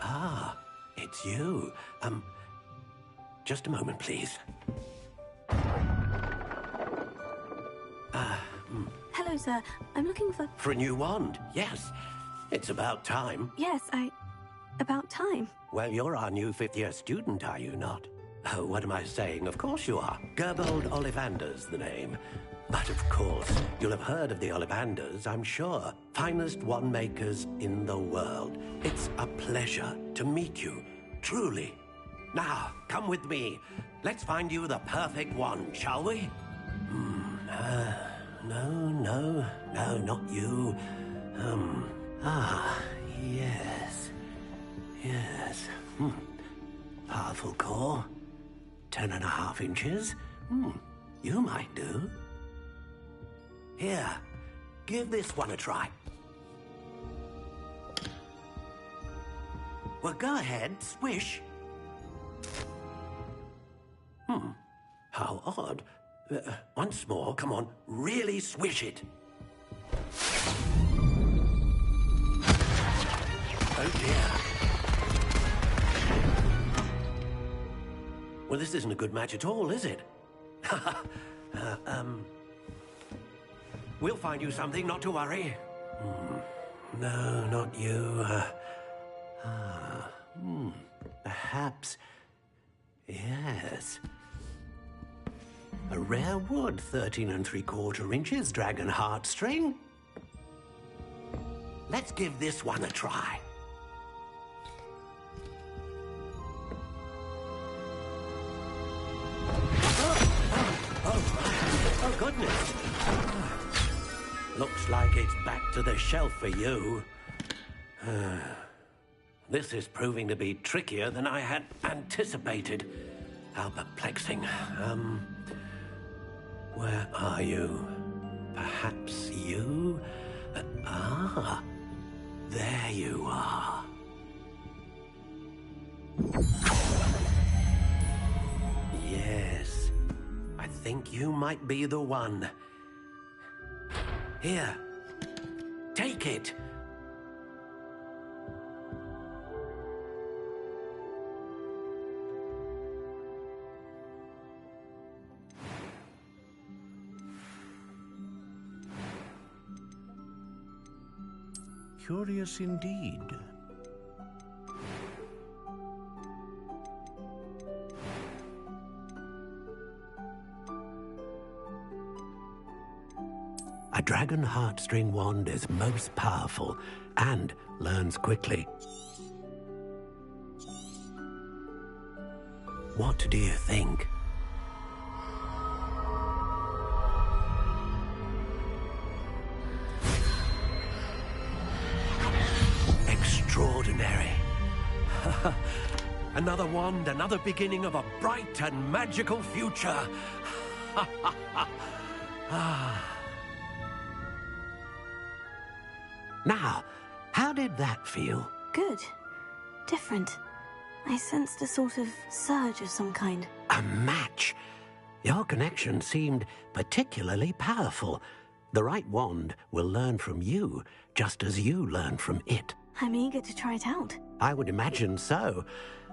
Ah, it's you. Just a moment, please. Hello, sir. I'm looking for... For a new wand, yes. It's about time. Yes, about time. Well, you're our new fifth-year student, are you not? Oh, what am I saying? Of course you are. Gerbold Ollivander's the name. But of course, you'll have heard of the Ollivanders, I'm sure. Finest wand makers in the world. It's a pleasure to meet you, truly. Now, come with me. Let's find you the perfect wand, shall we? No, not you. Yes. Powerful core. 10.5 inches. You might do. Here, give this one a try. Well, go ahead, swish. How odd. Once more, come on, really swish it. Oh dear. Well, this isn't a good match at all, is it? We'll find you something, not to worry. No, not you. Perhaps... Yes. A rare wood, 13 3/4 inches, dragon heartstring. Let's give this one a try. goodness! Looks like it's back to the shelf for you. This is proving to be trickier than I had anticipated. How perplexing. Where are you? Perhaps you? There you are. Yes, I think you might be the one. Here, take it. Curious indeed. A dragon heartstring wand is most powerful and learns quickly. What do you think? Extraordinary. Another wand, another beginning of a bright and magical future. Now, how did that feel? Good. Different. I sensed a sort of surge of some kind. A match? Your connection seemed particularly powerful. The right wand will learn from you, just as you learn from it. I'm eager to try it out. I would imagine so.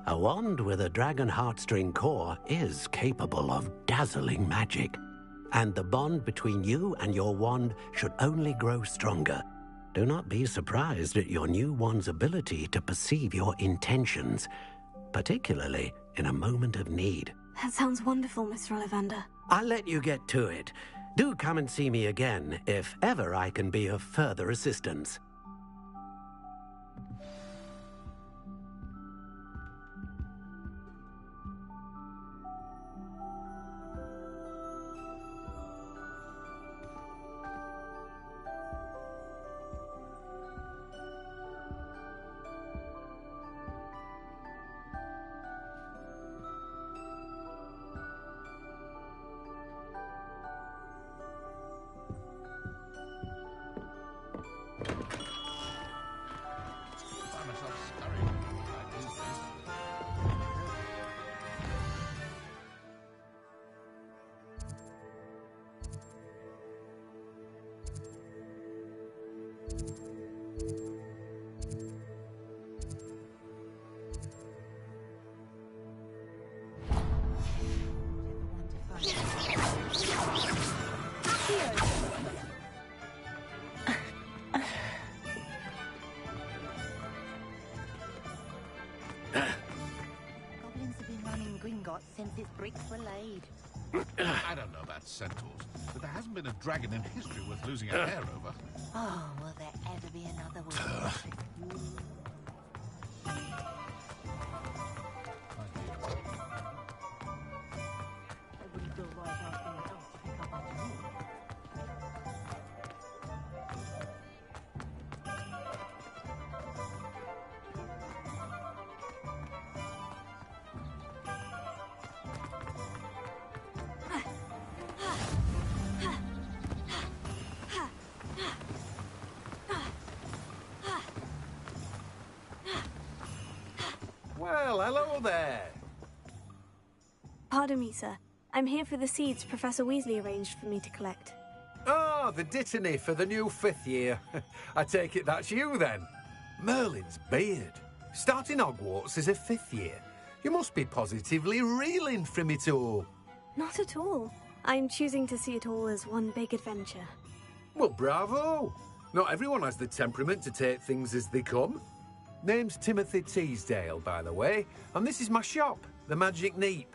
A wand with a dragon heartstring core is capable of dazzling magic. And the bond between you and your wand should only grow stronger. Do not be surprised at your new wand's ability to perceive your intentions, particularly in a moment of need. That sounds wonderful, Mr. Ollivander. I'll let you get to it. Do come and see me again if ever I can be of further assistance. Goblins have been running Gringotts since its bricks were laid. I don't know about centaurs, but there hasn't been a dragon in history worth losing a hair over. Oh, will there ever be another one? Well, hello there. Pardon me, sir. I'm here for the seeds Professor Weasley arranged for me to collect. Oh, the dittany for the new 5th year. I take it that's you, then. Merlin's beard. Starting Hogwarts as a 5th year. You must be positively reeling from it all. Not at all. I'm choosing to see it all as one big adventure. Well, bravo. Not everyone has the temperament to take things as they come. Name's Timothy Teasdale, by the way, and this is my shop, the Magic Neep.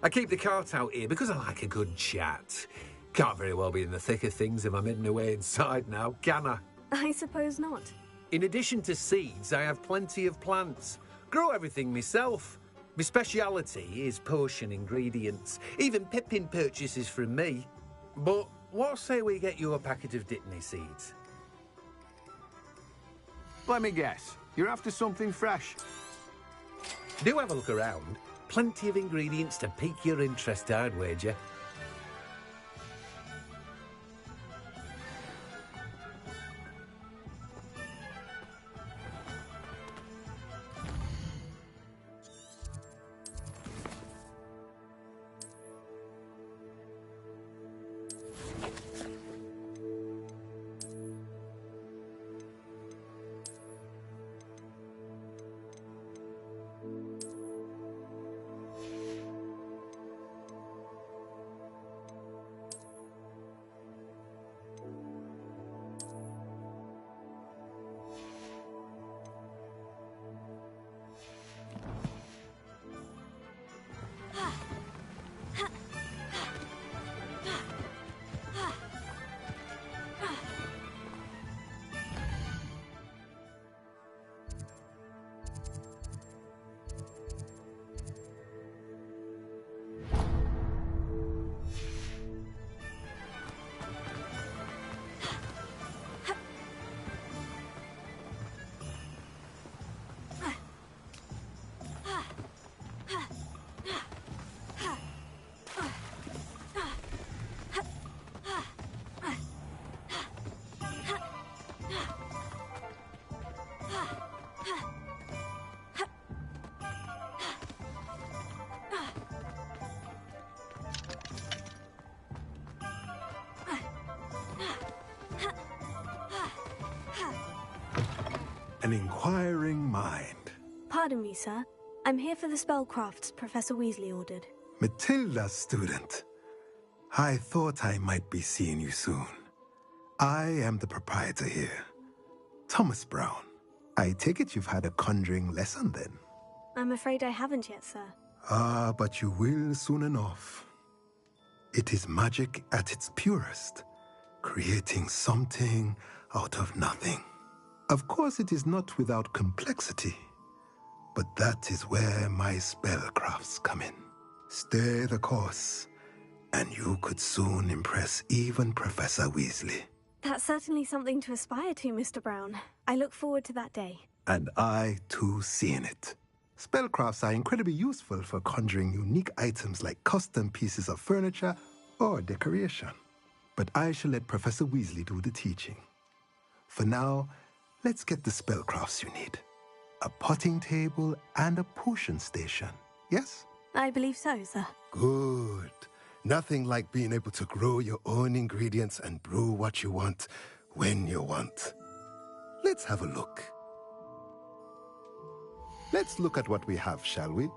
I keep the cart out here because I like a good chat. Can't very well be in the thick of things if I'm hidden away inside now, can I? I suppose not. In addition to seeds, I have plenty of plants. Grow everything myself. My speciality is potion ingredients. Even Pippin purchases from me. But what say we get you a packet of Dittany seeds? Let me guess. You're after something fresh. Do have a look around. Plenty of ingredients to pique your interest, I'd wager. An inquiring mind. Pardon me, sir. I'm here for the spellcrafts Professor Weasley ordered. Matilda, student. I thought I might be seeing you soon. I am the proprietor here, Thomas Brown. I take it you've had a conjuring lesson then? I'm afraid I haven't yet, sir. Ah, but you will soon enough. It is magic at its purest, creating something out of nothing. Of course, it is not without complexity, but that is where my spellcrafts come in. Stay the course, and you could soon impress even Professor Weasley. That's certainly something to aspire to, Mr. Brown. I look forward to that day. And I, too, seeing it. Spellcrafts are incredibly useful for conjuring unique items like custom pieces of furniture or decoration. But I shall let Professor Weasley do the teaching. For now, let's get the spellcrafts you need. A potting table and a potion station, yes? I believe so, sir. Good. Nothing like being able to grow your own ingredients and brew what you want when you want. Let's have a look. Let's look at what we have, shall we?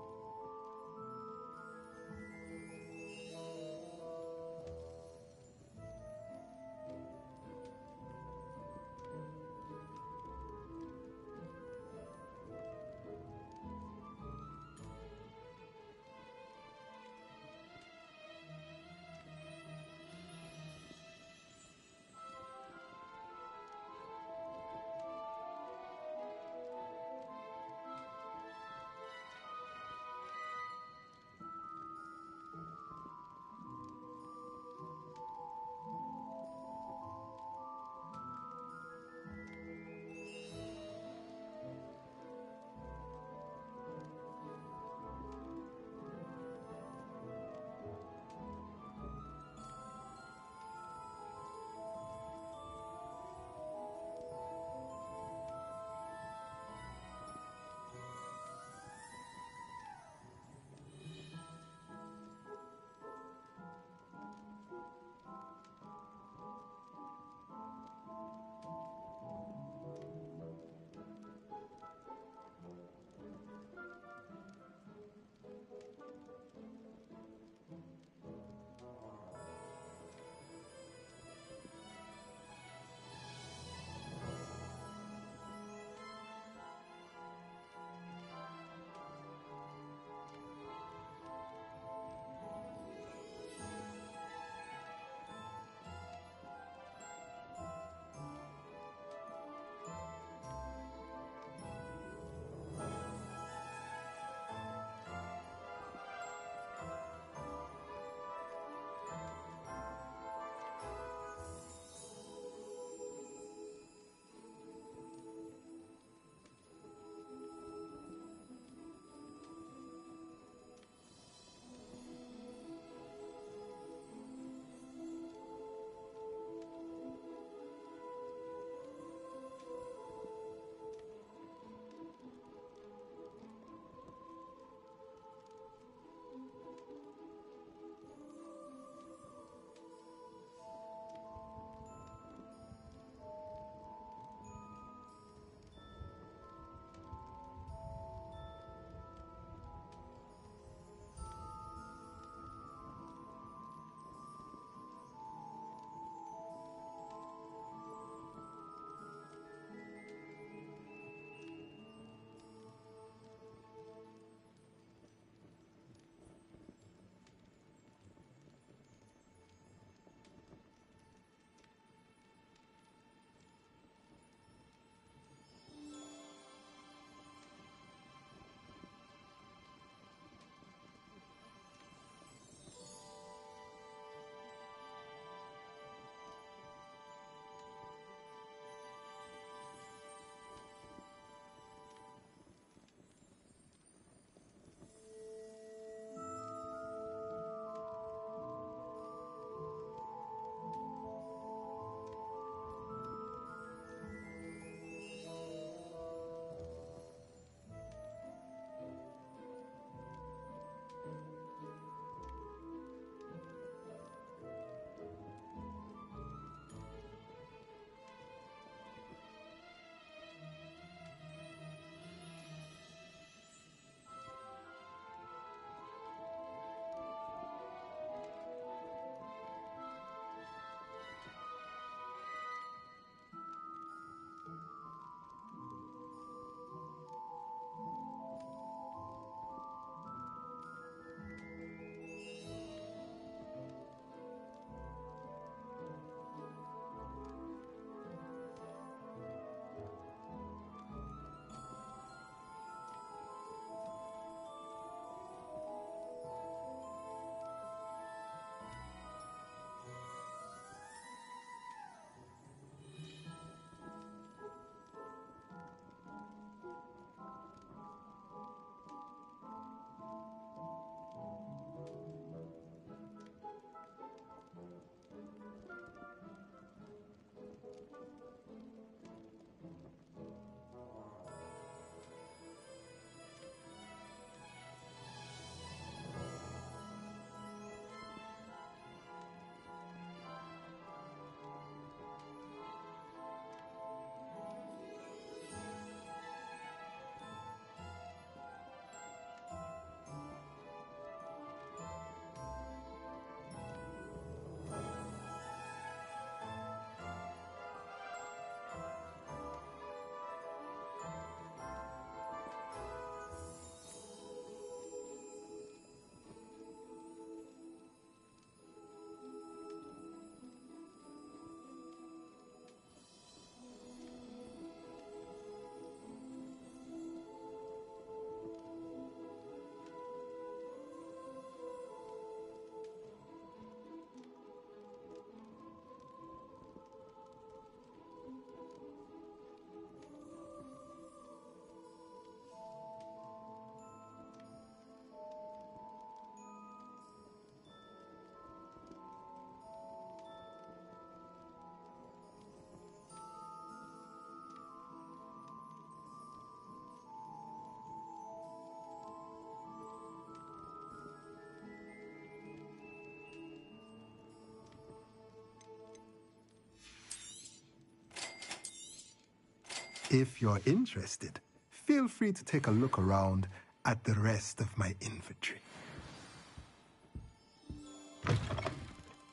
If you're interested, feel free to take a look around at the rest of my inventory.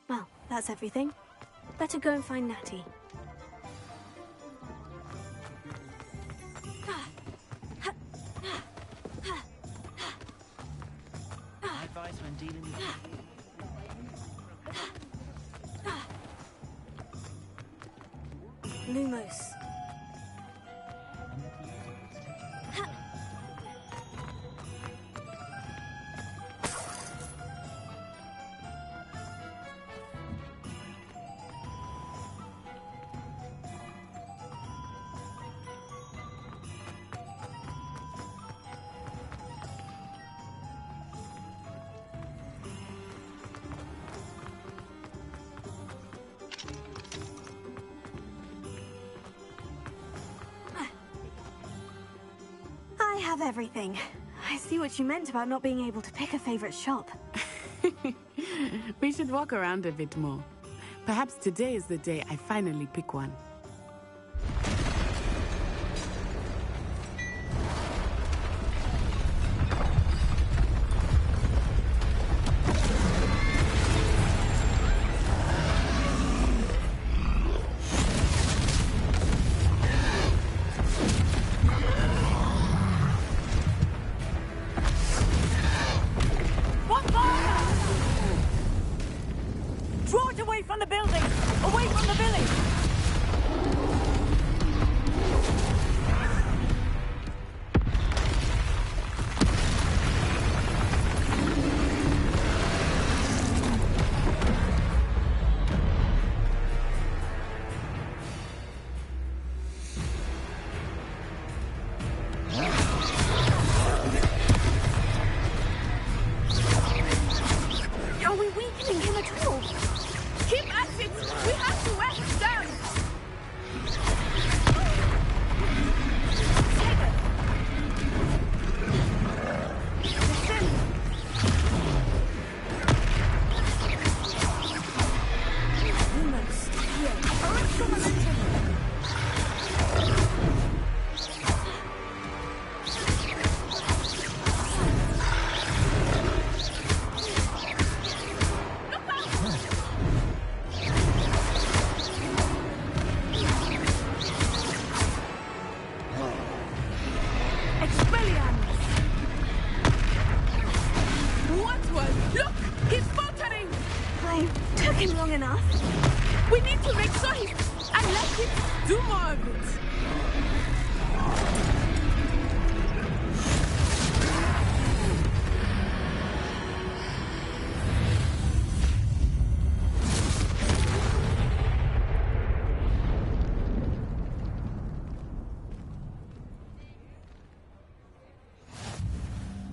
Well, that's everything. Better go and find Natty. My advice when dealing with Lumos. I have everything. I see what you meant about not being able to pick a favorite shop. We should walk around a bit more. Perhaps today is the day I finally pick one. Draw it away from the building! Away from the village! Are we weakening him at all? Keep at it! We have to wear him down! What was? Look! He's faltering! I took him long enough. We need to make sure he's... and let him do more of it.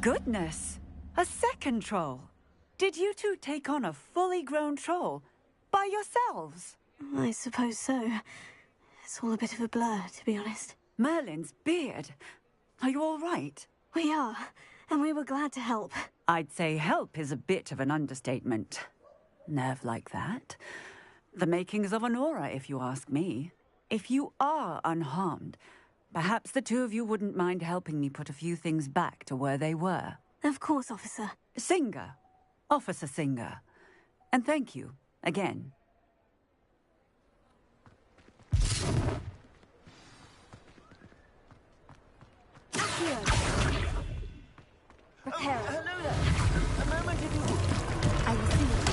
Goodness! A second troll! Did you two take on a fully grown troll? By yourselves? I suppose so. It's all a bit of a blur, to be honest. Merlin's beard. Are you all right? We are, and we were glad to help. I'd say help is a bit of an understatement. Nerve like that. The makings of an aura, if you ask me. If you are unharmed, perhaps the two of you wouldn't mind helping me put a few things back to where they were. Of course, officer. Singer. Officer Singer. And thank you, again. Here. Prepare. Hello there. A moment ago. I will see what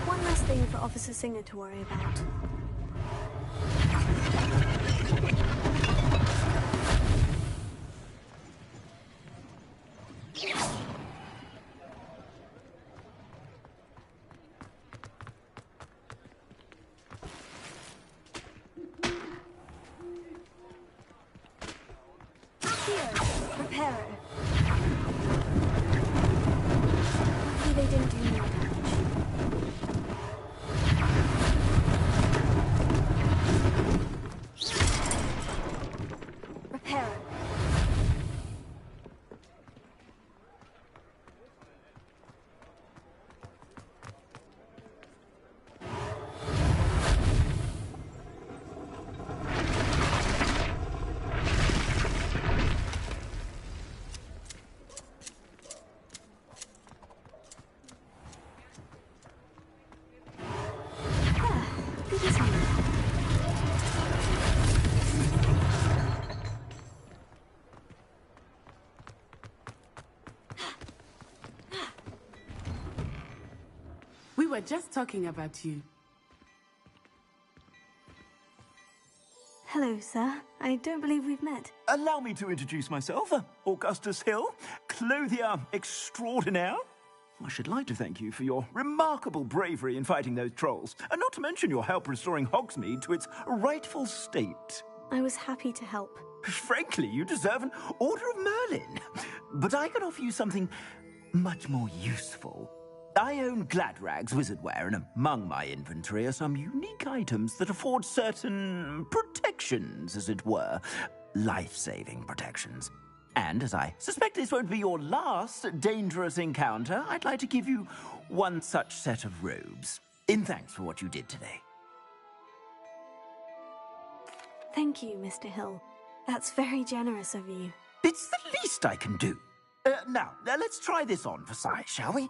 One last thing for Officer Singer to worry about. Reparo. Luckily they didn't do more damage. Reparo. We were just talking about you. Hello, sir. I don't believe we've met. Allow me to introduce myself. Augustus Hill, clothier extraordinaire. I should like to thank you for your remarkable bravery in fighting those trolls, and not to mention your help restoring Hogsmeade to its rightful state. I was happy to help. Frankly, you deserve an Order of Merlin. But I can offer you something much more useful. I own Gladrag's wizardware, and among my inventory are some unique items that afford certain protections, as it were. Life-saving protections. And as I suspect this won't be your last dangerous encounter, I'd like to give you one such set of robes, in thanks for what you did today. Thank you, Mr. Hill. That's very generous of you. It's the least I can do. Now, let's try this on for size, shall we?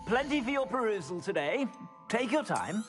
Plenty for your perusal today. Take your time.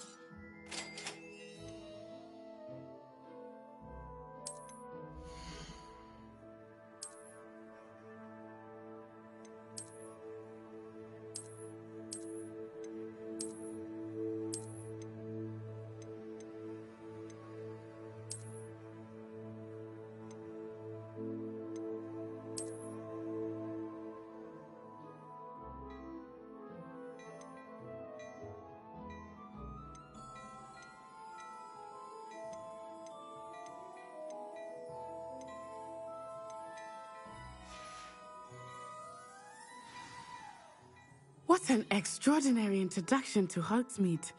What an extraordinary introduction to Hogsmeade.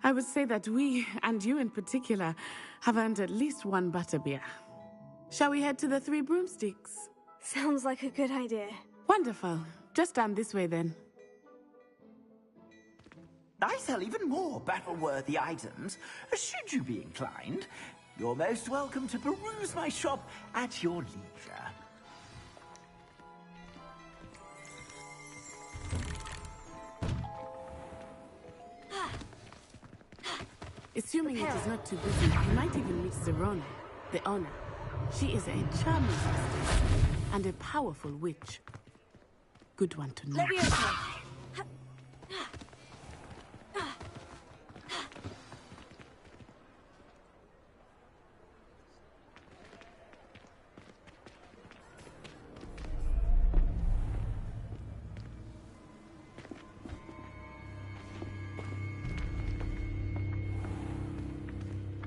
I would say that we, and you in particular, have earned at least one butterbeer. Shall we head to the Three Broomsticks? Sounds like a good idea. Wonderful. Just down this way then. I sell even more battle-worthy items. Should you be inclined, you're most welcome to peruse my shop at your leisure. Assuming it is not too busy, you might even meet Serona, the owner. She is a charming hostess and a powerful witch. Good one to know.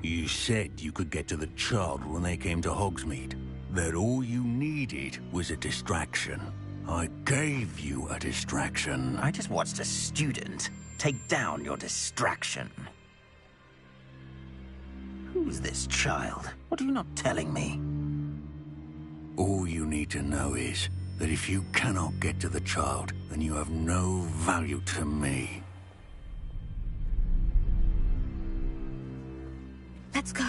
You said you could get to the child when they came to Hogsmeade. That all you needed was a distraction. I gave you a distraction. I just watched a student take down your distraction. Who's this child? What are you not telling me? All you need to know is that if you cannot get to the child, then you have no value to me. Let's go.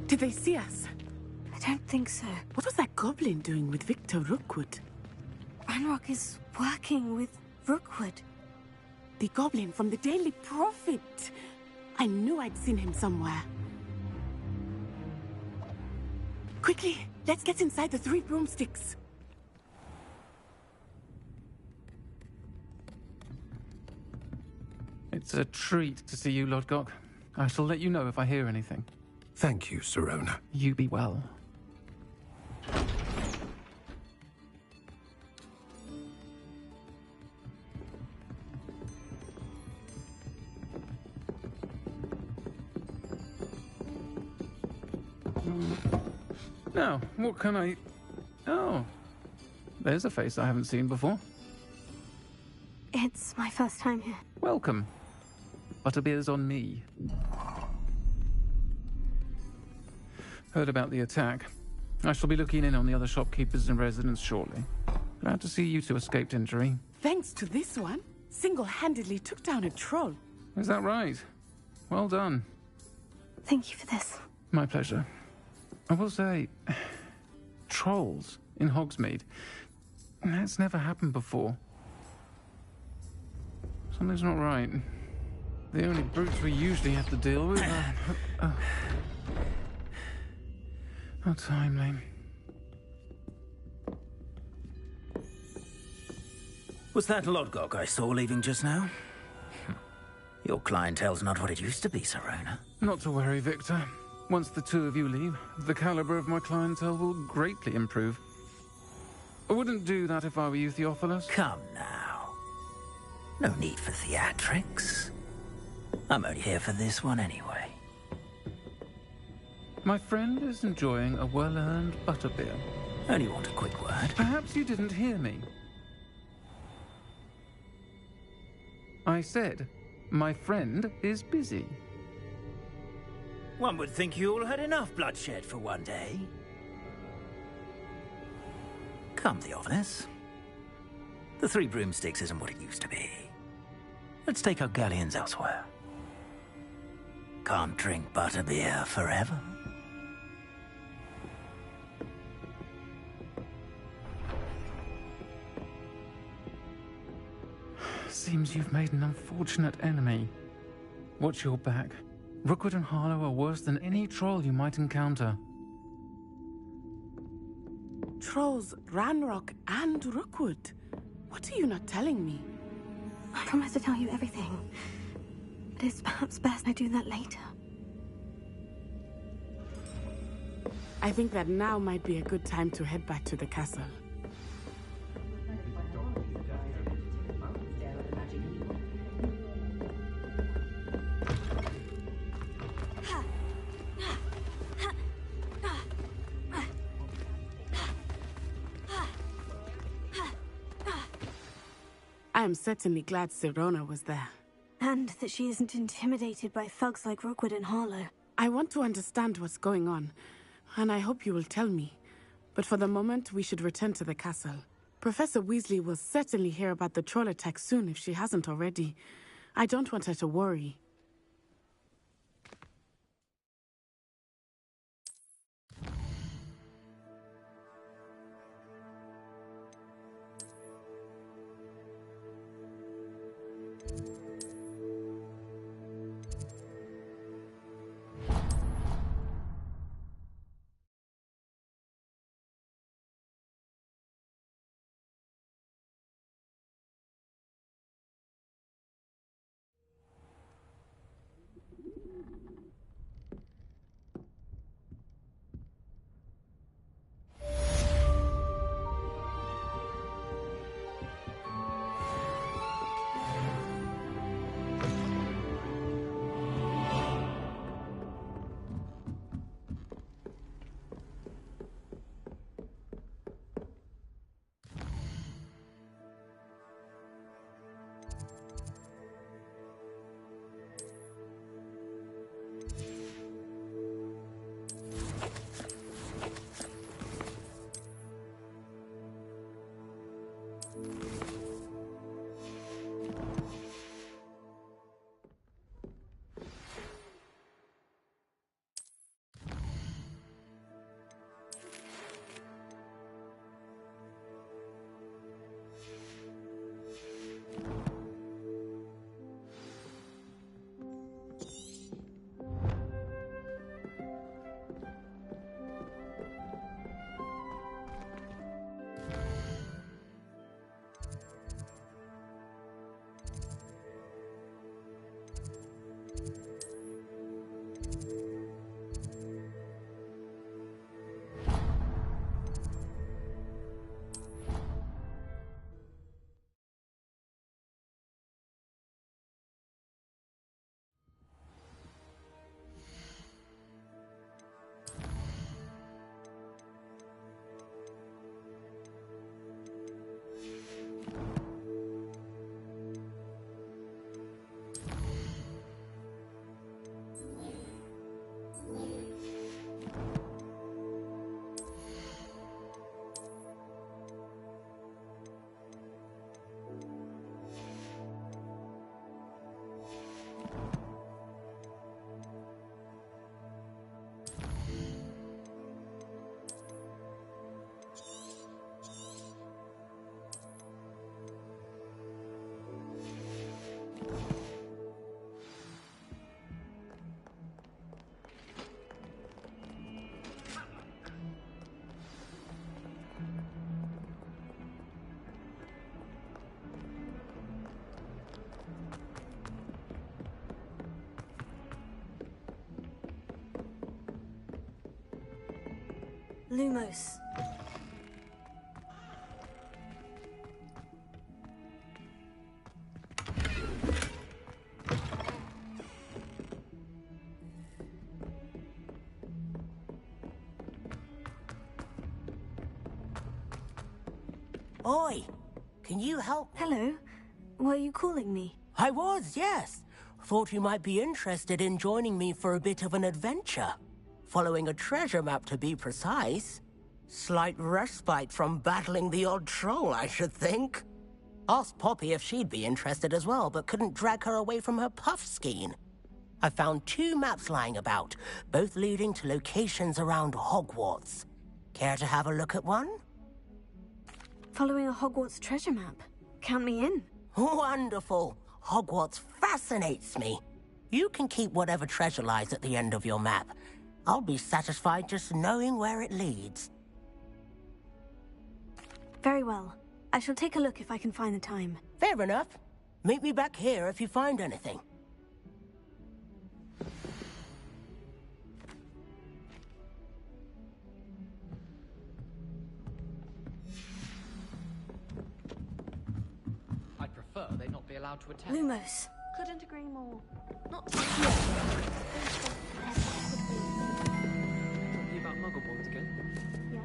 Did they see us? I don't think so. What was that goblin doing with Victor Rookwood? Ranrock is working with Rookwood. The goblin from the Daily Prophet. I knew I'd seen him somewhere. Quickly, let's get inside the Three Broomsticks. It's a treat to see you, Lodgok. I shall let you know if I hear anything. Thank you, Serona. You be well. Now, what can I... Oh, there's a face I haven't seen before. It's my first time here. Welcome. Butterbeer's on me. Heard about the attack. I shall be looking in on the other shopkeepers and residents shortly. Glad to see you two escaped injury. Thanks to this one, single-handedly took down a troll. Is that right? Well done. Thank you for this. My pleasure. I will say, trolls in Hogsmeade. That's never happened before. Something's not right. The only brutes we usually have to deal with are... How timely. Was that Lodgok I saw leaving just now? Your clientele's not what it used to be, Sirona. Not to worry, Victor. Once the two of you leave, the caliber of my clientele will greatly improve. I wouldn't do that if I were you, Theophilus. Come now. No need for theatrics. I'm only here for this one anyway. My friend is enjoying a well-earned butterbeer. Only want a quick word. Perhaps you didn't hear me. I said, my friend is busy. One would think you all had enough bloodshed for one day. Come, Theophilus. The Three Broomsticks isn't what it used to be. Let's take our galleons elsewhere. Can't drink butterbeer forever. Seems you've made an unfortunate enemy. Watch your back. Rookwood and Harlow are worse than any troll you might encounter. Trolls, Ranrock, and Rookwood. What are you not telling me? I promise to tell you everything. But it's perhaps best I do that later. I think that now might be a good time to head back to the castle. I am certainly glad Sirona was there. And that she isn't intimidated by thugs like Rookwood and Harlow. I want to understand what's going on, and I hope you will tell me. But for the moment, we should return to the castle. Professor Weasley will certainly hear about the troll attack soon if she hasn't already. I don't want her to worry. Lumos. Oi! Can you help? Hello. Were you calling me? I was, yes. Thought you might be interested in joining me for a bit of an adventure. Following a treasure map, to be precise. Slight respite from battling the odd troll, I should think. Asked Poppy if she'd be interested as well, but couldn't drag her away from her puff skein. I found 2 maps lying about, both leading to locations around Hogwarts. Care to have a look at one? Following a Hogwarts treasure map. Count me in. Wonderful. Hogwarts fascinates me. You can keep whatever treasure lies at the end of your map. I'll be satisfied just knowing where it leads. Very well. I shall take a look if I can find the time. Fair enough. Meet me back here if you find anything. I'd prefer they not be allowed to attend. Lumos. Couldn't agree more. Not Talking about Muggle Boards again? Yeah.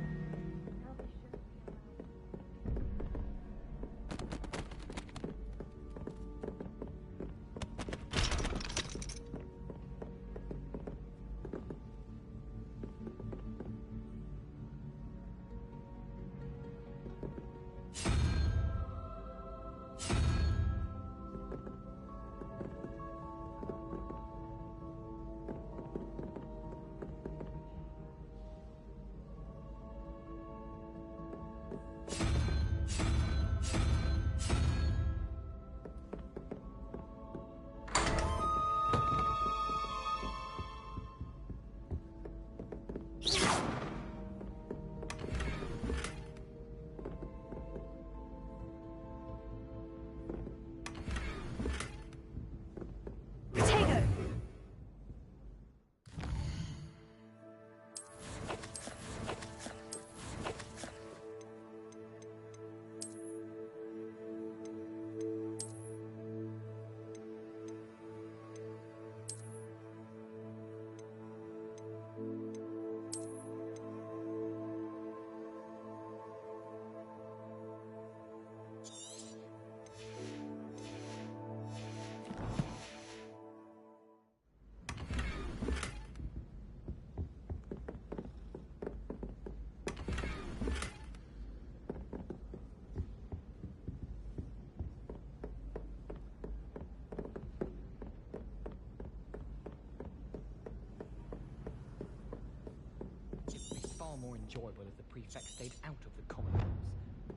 More enjoyable if the prefect stayed out of the common rooms.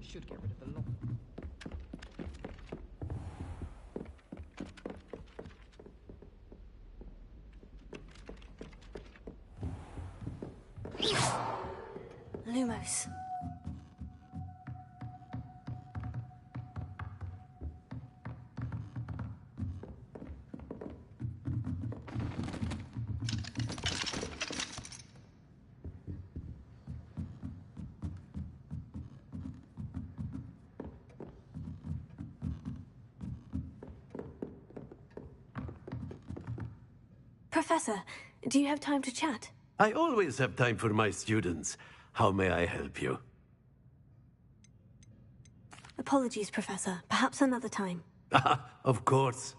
Should get rid of the law. Lumos. Professor, do you have time to chat? I always have time for my students. How may I help you? Apologies, Professor. Perhaps another time. Of course.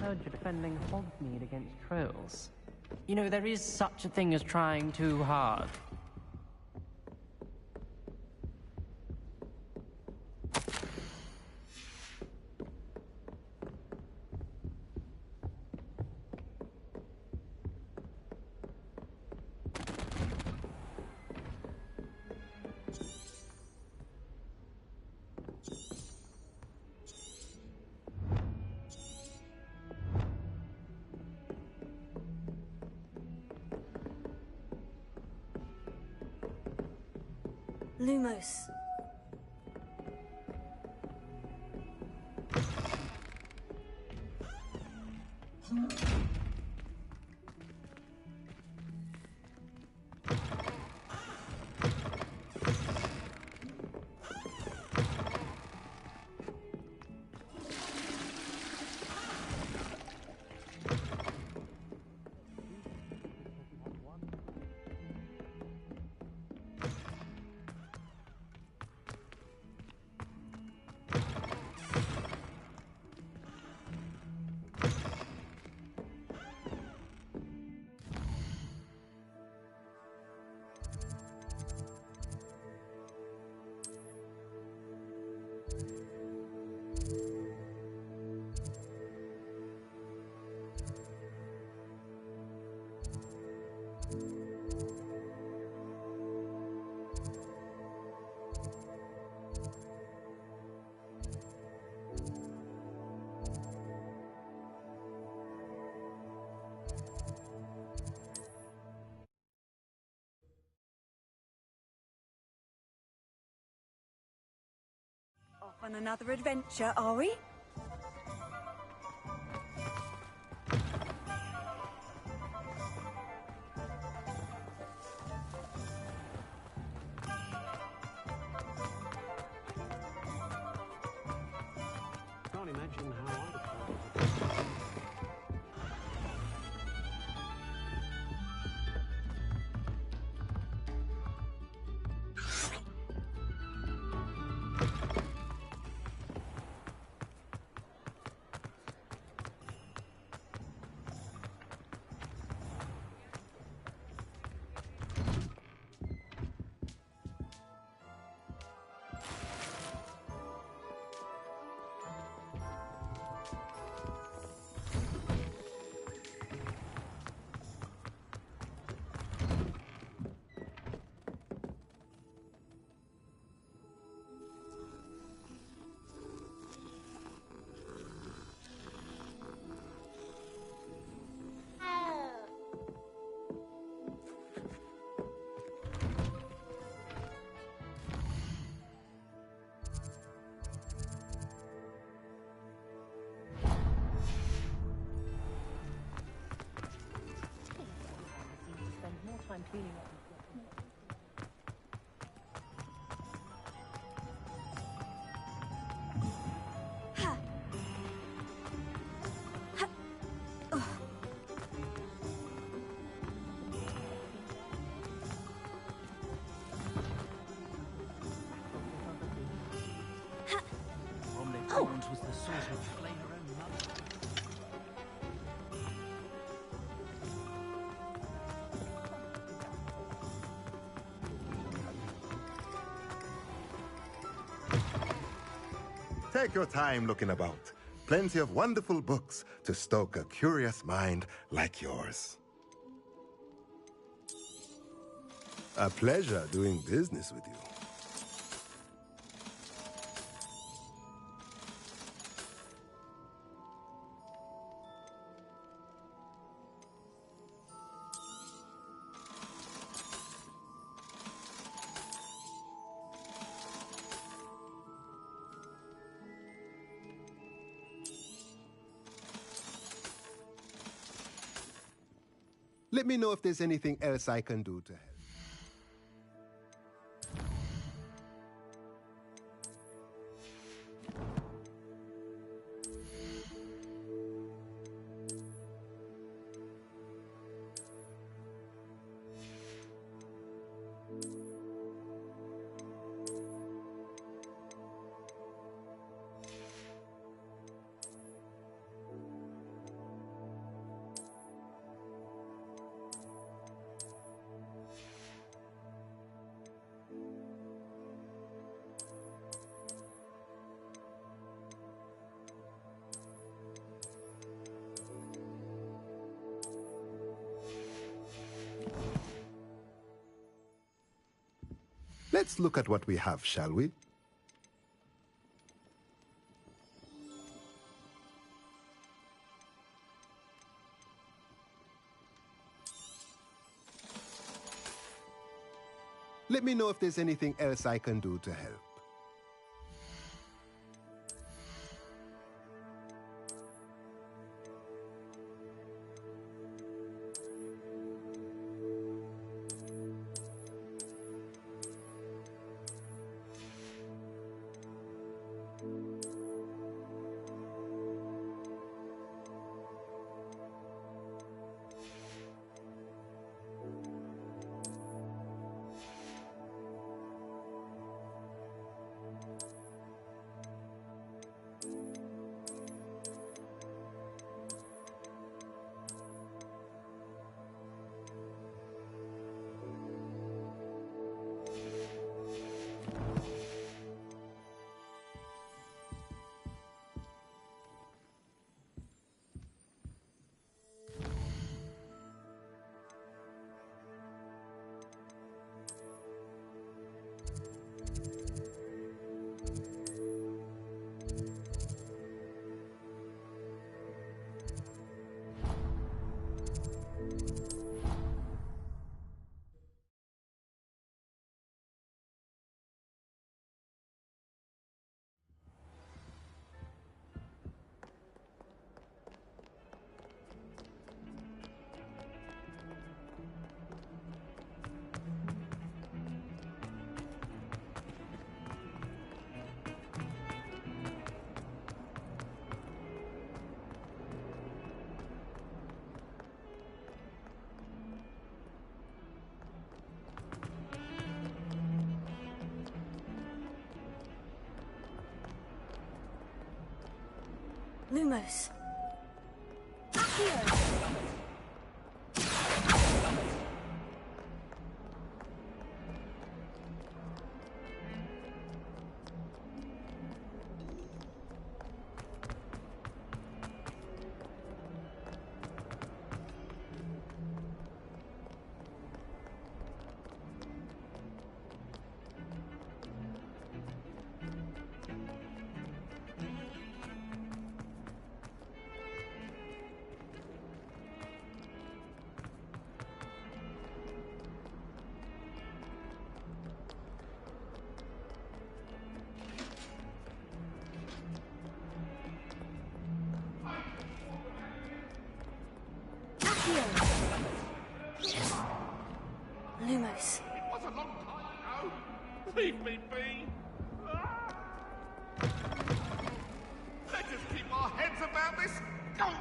Heard you're defending Hogsmeade against trolls. You know, there is such a thing as trying too hard. Lumos. Off on another adventure, are we? Can't imagine how I'd have more time cleaning up. Was the sort of flame her own mother. Take your time looking about. Plenty of wonderful books to stoke a curious mind like yours. A pleasure doing business with you. Let me know if there's anything else I can do to help. Let's look at what we have, shall we? Let me know if there's anything else I can do to help. Lumos. Lumos. It was a long time ago. Leave me be. Let's just keep our heads about this. Go.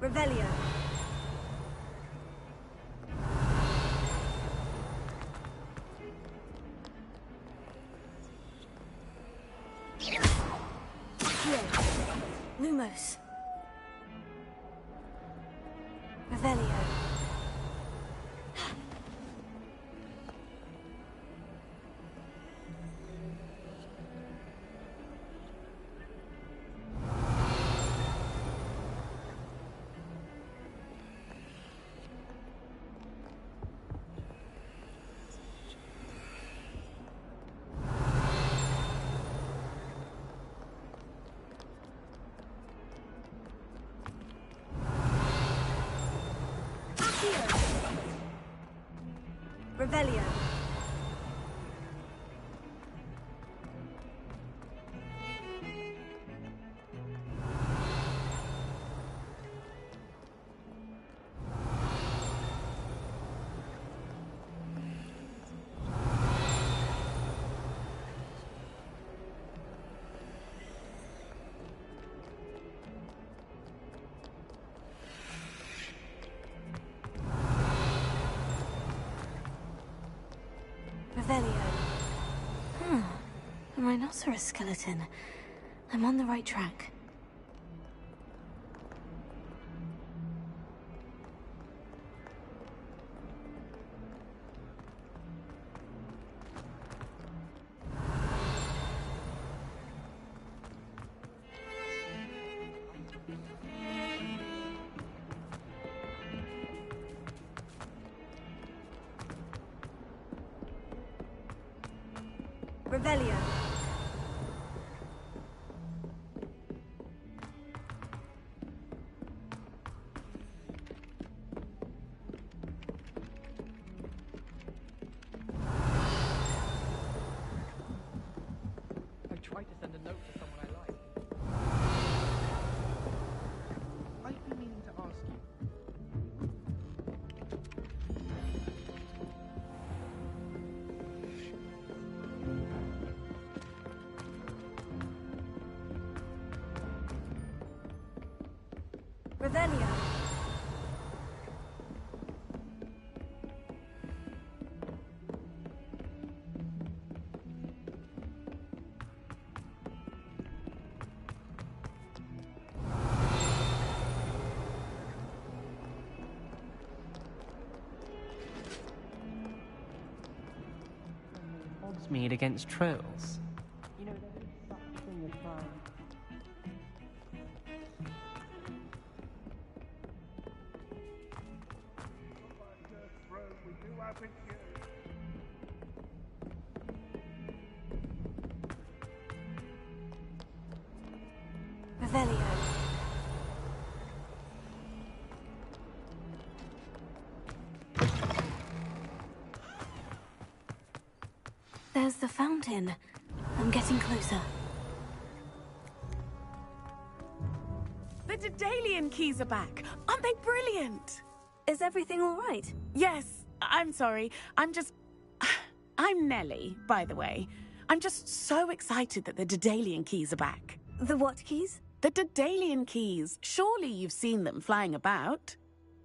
Revelio. Lumos. Revelio. Revelio. A rhinoceros skeleton. I'm on the right track. Revelio. I tried to send a note to someone I like. I've been meaning to ask you. Revelio. Hogsmeade against trolls. You know, there is such thing as fun. Revelio. There's the fountain. I'm getting closer. The Daedalian keys are back. Aren't they brilliant? Is everything all right? Yes. I'm sorry. I'm Nellie, by the way. I'm just so excited that the Daedalian keys are back. The what keys? The Daedalian keys. Surely you've seen them flying about.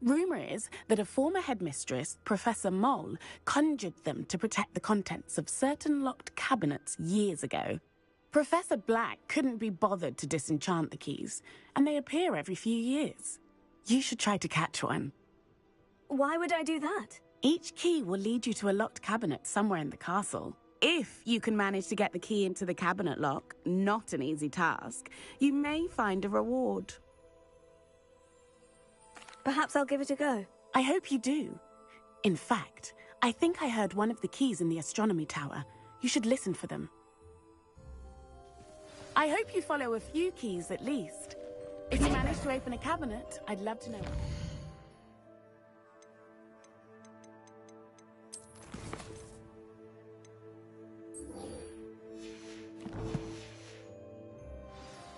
Rumour is that a former headmistress, Professor Mole, conjured them to protect the contents of certain locked cabinets years ago. Professor Black couldn't be bothered to disenchant the keys, and they appear every few years. You should try to catch one. Why would I do that? Each key will lead you to a locked cabinet somewhere in the castle. If you can manage to get the key into the cabinet lock, not an easy task, you may find a reward. Perhaps I'll give it a go. I hope you do. In fact, I think I heard one of the keys in the astronomy tower. You should listen for them. I hope you follow a few keys at least. If you manage to open a cabinet, I'd love to know.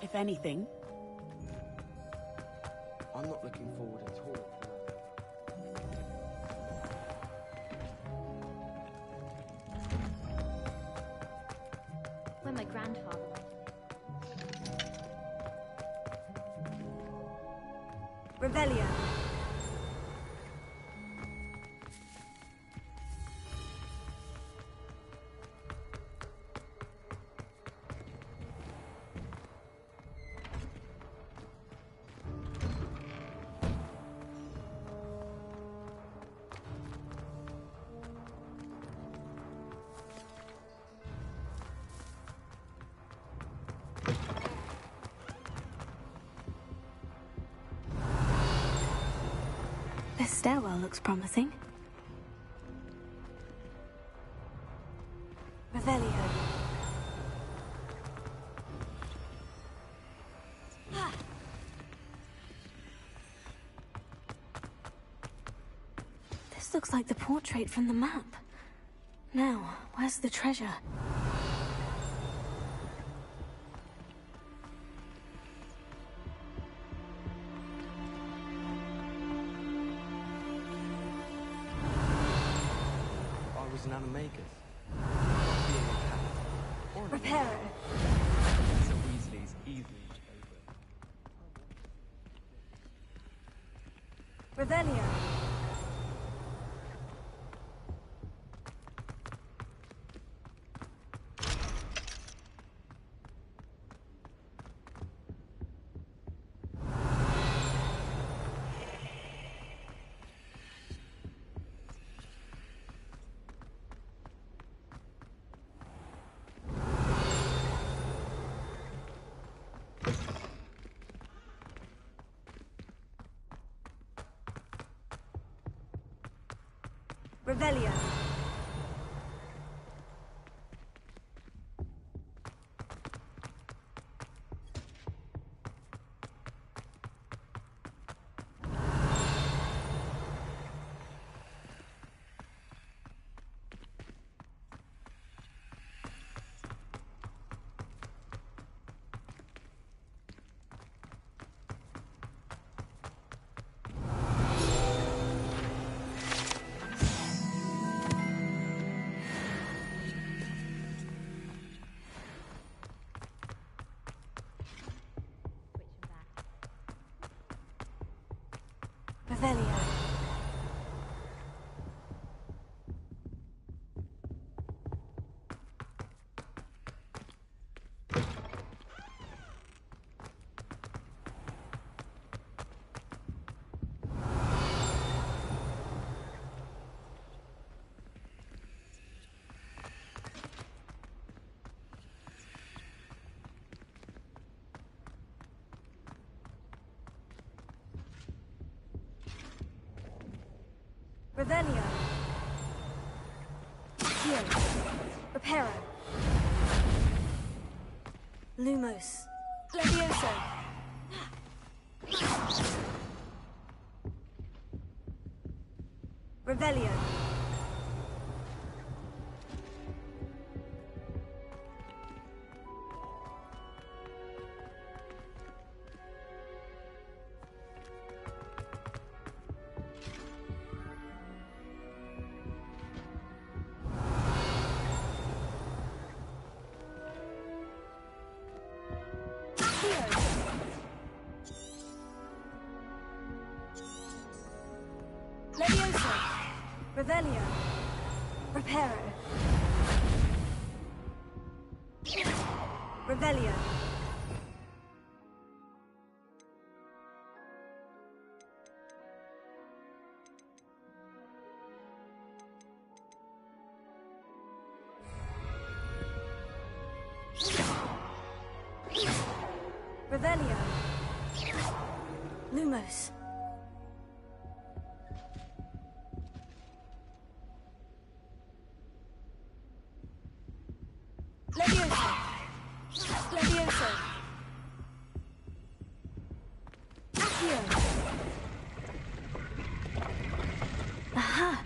If anything, I'm not looking forward at all. When my grandfather went. Revelio. This stairwell looks promising. Revelio. This looks like the portrait from the map. Now, where's the treasure? I was an animagus. Reparo. Professor Weasley's easily Revelio. Revelio. Revelio. Revelio. Heal. Reparo. Lumos. Levioso. Revelio. Levioso. Revelio. Reparo. Revelio. Revelio. Lumos. Levioso. Levioso. Accio. Aha!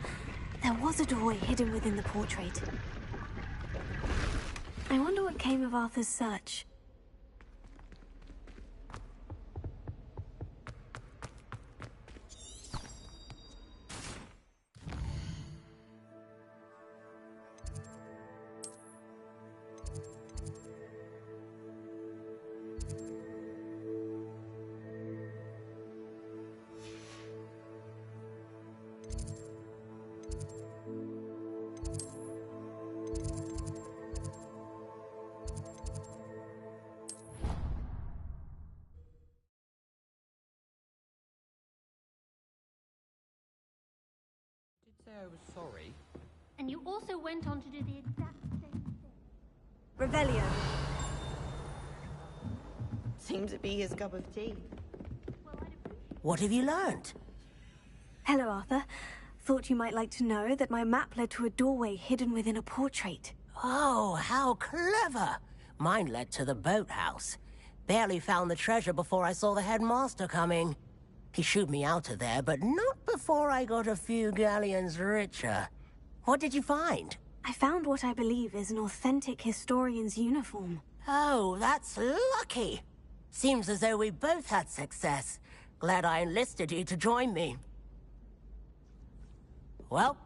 There was a doorway hidden within the portrait. I wonder what came of Arthur's search. Say I was sorry. And you also went on to do the exact same thing. Revelio. Seems to be his cup of tea. What have you learned? Hello, Arthur. Thought you might like to know that my map led to a doorway hidden within a portrait. Oh, how clever! Mine led to the boathouse. Barely found the treasure before I saw the headmaster coming. He shooed me out of there, but not before I got a few galleons richer. What did you find? I found what I believe is an authentic historian's uniform. Oh, that's lucky. Seems as though we both had success. Glad I enlisted you to join me. Well,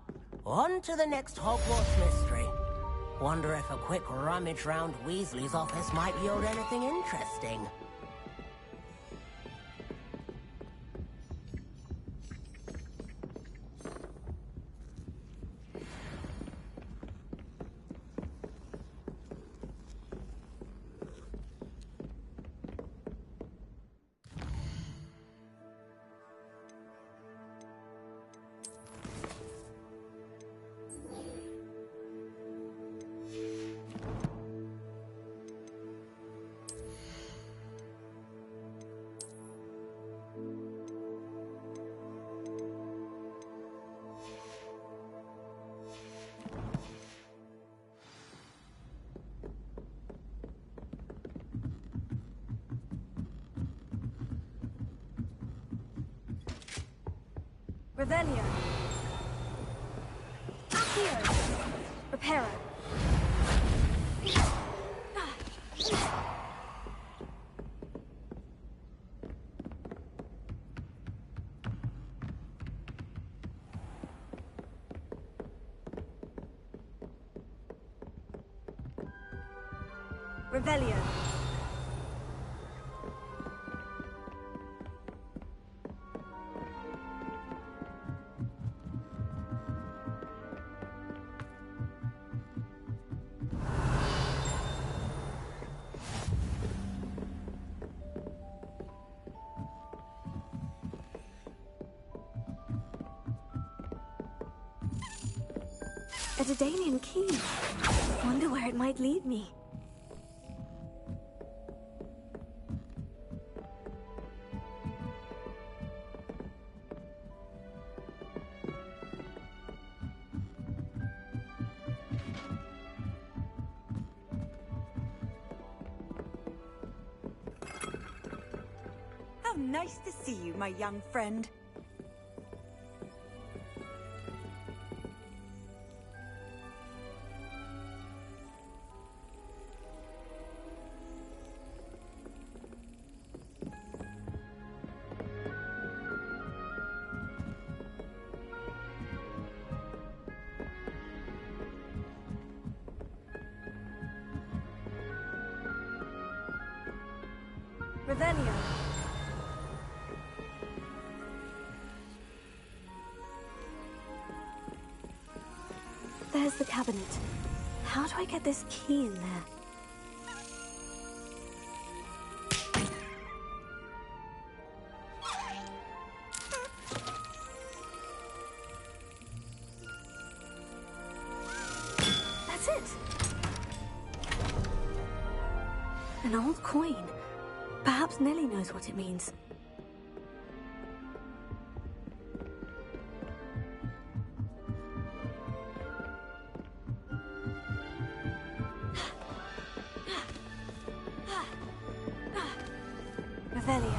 on to the next Hogwarts mystery. Wonder if a quick rummage round Weasley's office might yield anything interesting. Revelio. Accio. Reparo. Revelio. A Daedalian key. Wonder where it might lead me. How nice to see you, my young friend. Revelio. There's the cabinet. How do I get this key in there? That's it! An old coin. Perhaps Nellie knows what it means. Revelio.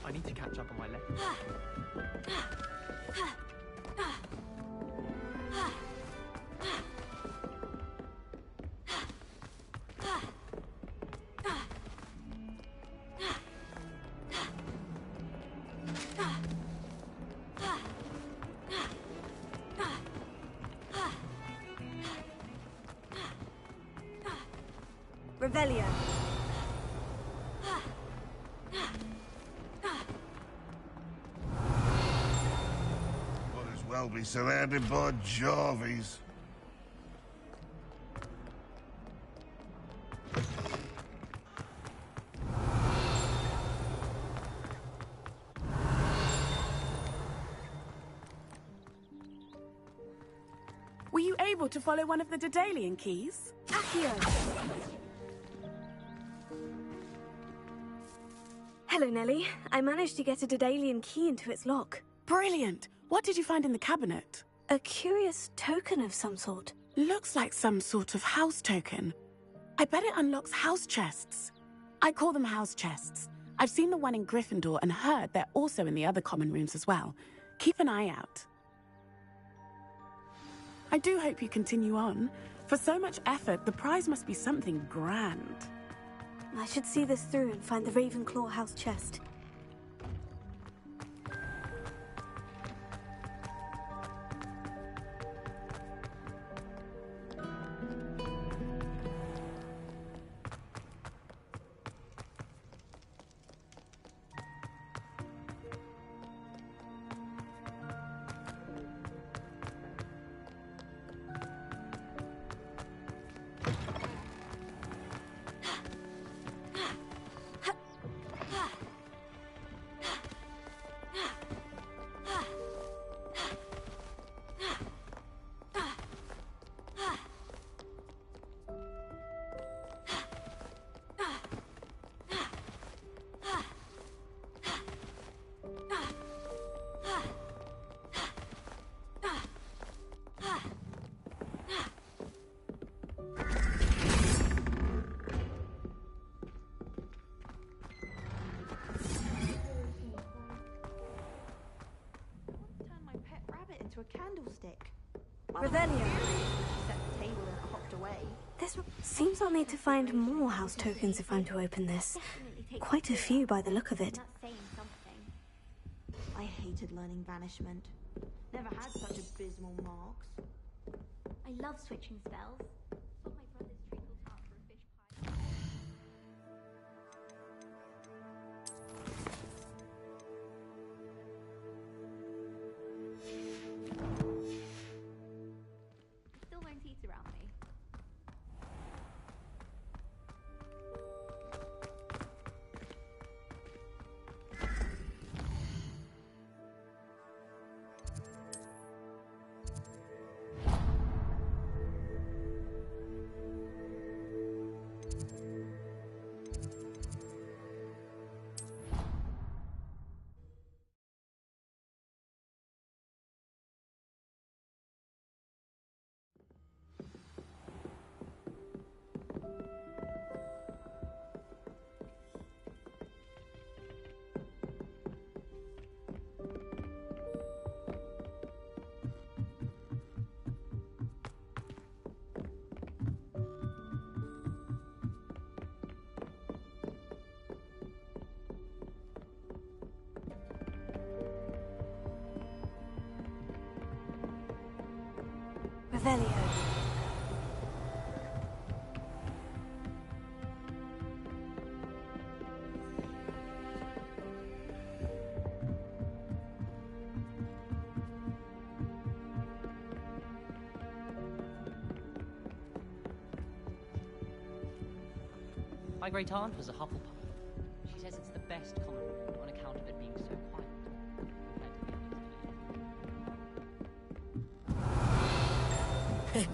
I need to catch up on my lessons. Revelio. Might as well be surrounded by Jarvies. Were you able to follow one of the Daedalian keys? Accio. Hello, Nellie. I managed to get a Daedalian key into its lock. Brilliant! What did you find in the cabinet? A curious token of some sort. Looks like some sort of house token. I bet it unlocks house chests. I call them house chests. I've seen the one in Gryffindor and heard they're also in the other common rooms as well. Keep an eye out. I do hope you continue on. For so much effort, the prize must be something grand. I should see this through and find the Ravenclaw house chest. into a candlestick. Revelio. She set the table and hopped away. This seems I'll need to find more house tokens if I'm to open this. Quite a few by the look of it. I hated learning banishment. Never had such abysmal marks. I love switching spells. Swap my brother's treacle tart for a fish pie. Still won't eat around me. Revelio. My great aunt was a Hufflepuff. She says it's the best common room on account of it being so quiet.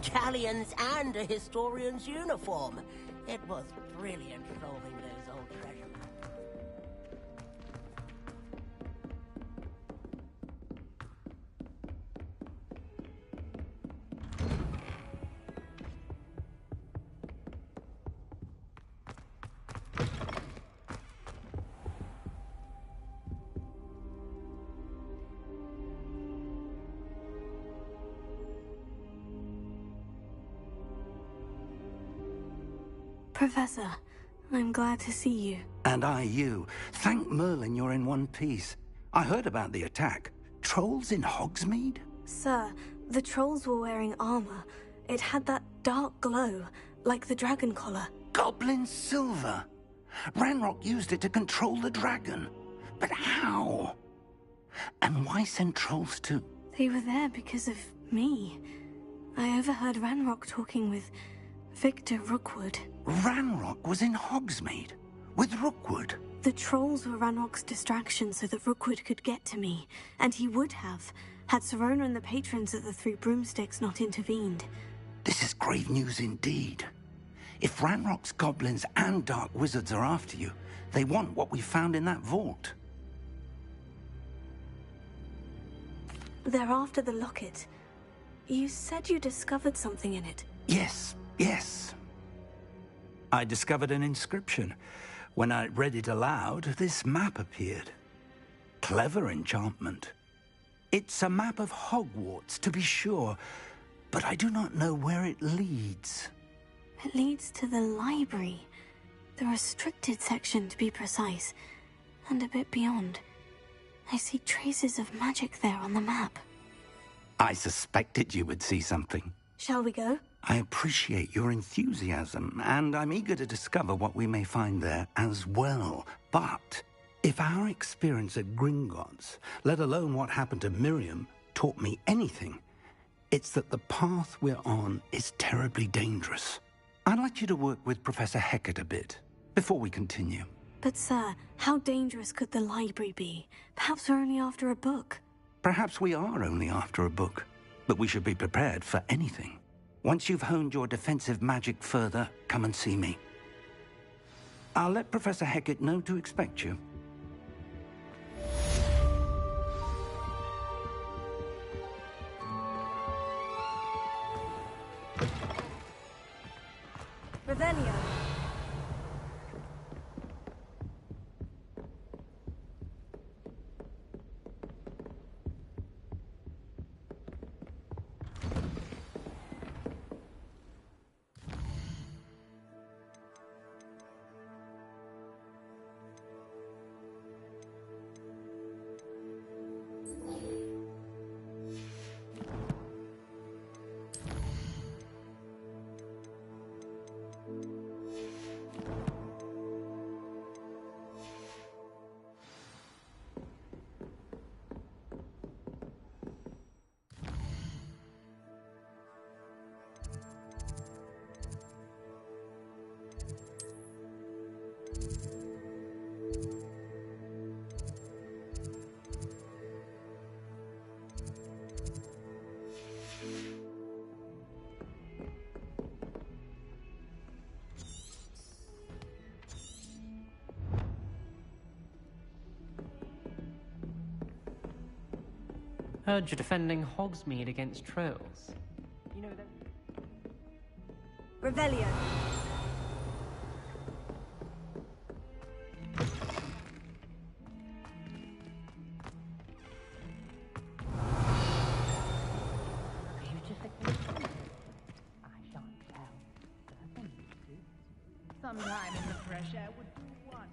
Galleons and a historian's uniform. It was brilliant solving those old treasure maps. Professor, I'm glad to see you. And I you. Thank Merlin you're in one piece. I heard about the attack. Trolls in Hogsmeade? Sir, the trolls were wearing armor. It had that dark glow, like the dragon collar. Goblin silver! Ranrock used it to control the dragon. But how? And why send trolls too? They were there because of me. I overheard Ranrock talking with Victor Rookwood. Ranrock was in Hogsmeade? With Rookwood? The trolls were Ranrock's distraction so that Rookwood could get to me. And he would have, had Sirona and the patrons at the Three Broomsticks not intervened. This is grave news indeed. If Ranrock's goblins and dark wizards are after you, they want what we found in that vault. They're after the locket. You said you discovered something in it. Yes. I discovered an inscription. When I read it aloud, this map appeared. Clever enchantment. It's a map of Hogwarts, to be sure, but I do not know where it leads. It leads to the library. The restricted section, to be precise. And a bit beyond. I see traces of magic there on the map. I suspected you would see something. Shall we go? I appreciate your enthusiasm, and I'm eager to discover what we may find there as well. But if our experience at Gringotts, let alone what happened to Miriam, taught me anything, it's that the path we're on is terribly dangerous. I'd like you to work with Professor Hecat a bit, before we continue. But sir, how dangerous could the library be? Perhaps we're only after a book. Perhaps we are only after a book, but we should be prepared for anything. Once you've honed your defensive magic further, come and see me. I'll let Professor Hecat know to expect you. Revelio. Heard you're defending Hogsmeade against trolls. You know that... Revelio. Sometime in the fresh air would do one.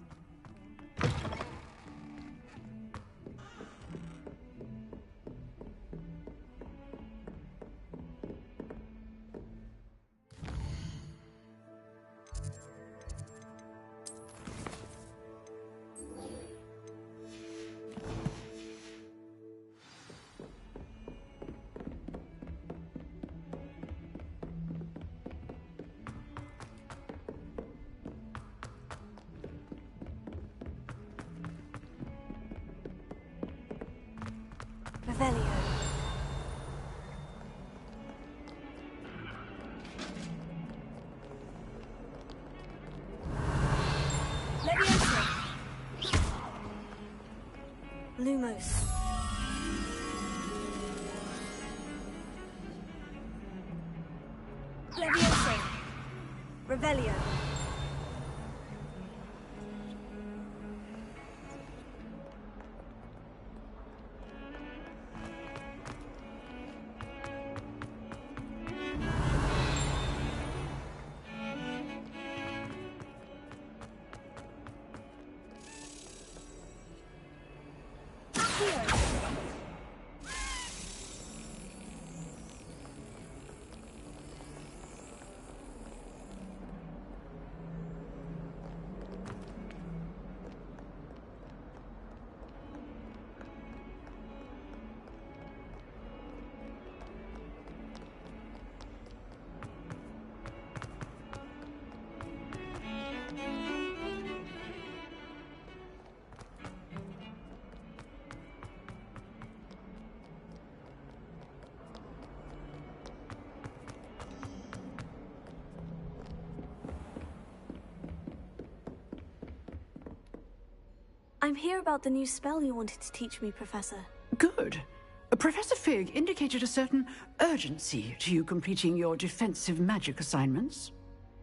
Revelio. Leviosa. Lumos. Leviosa. Revelio. I'm here about the new spell you wanted to teach me, Professor. Good. Professor Fig indicated a certain urgency to you completing your defensive magic assignments.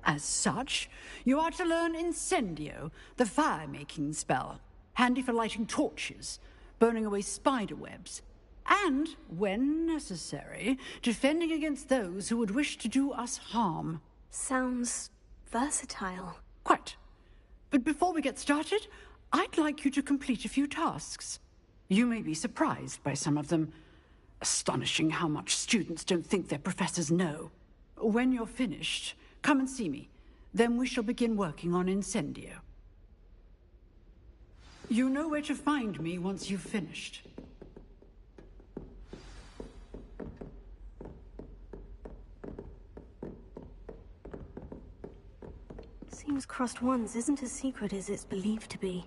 As such, you are to learn Incendio, the fire-making spell, handy for lighting torches, burning away spider webs, and, when necessary, defending against those who would wish to do us harm. Sounds versatile. Quite. But before we get started, I'd like you to complete a few tasks. You may be surprised by some of them. Astonishing how much students don't think their professors know. When you're finished, come and see me. Then we shall begin working on Incendio. You know where to find me once you've finished. Seems Crossed Wands isn't as secret as it's believed to be.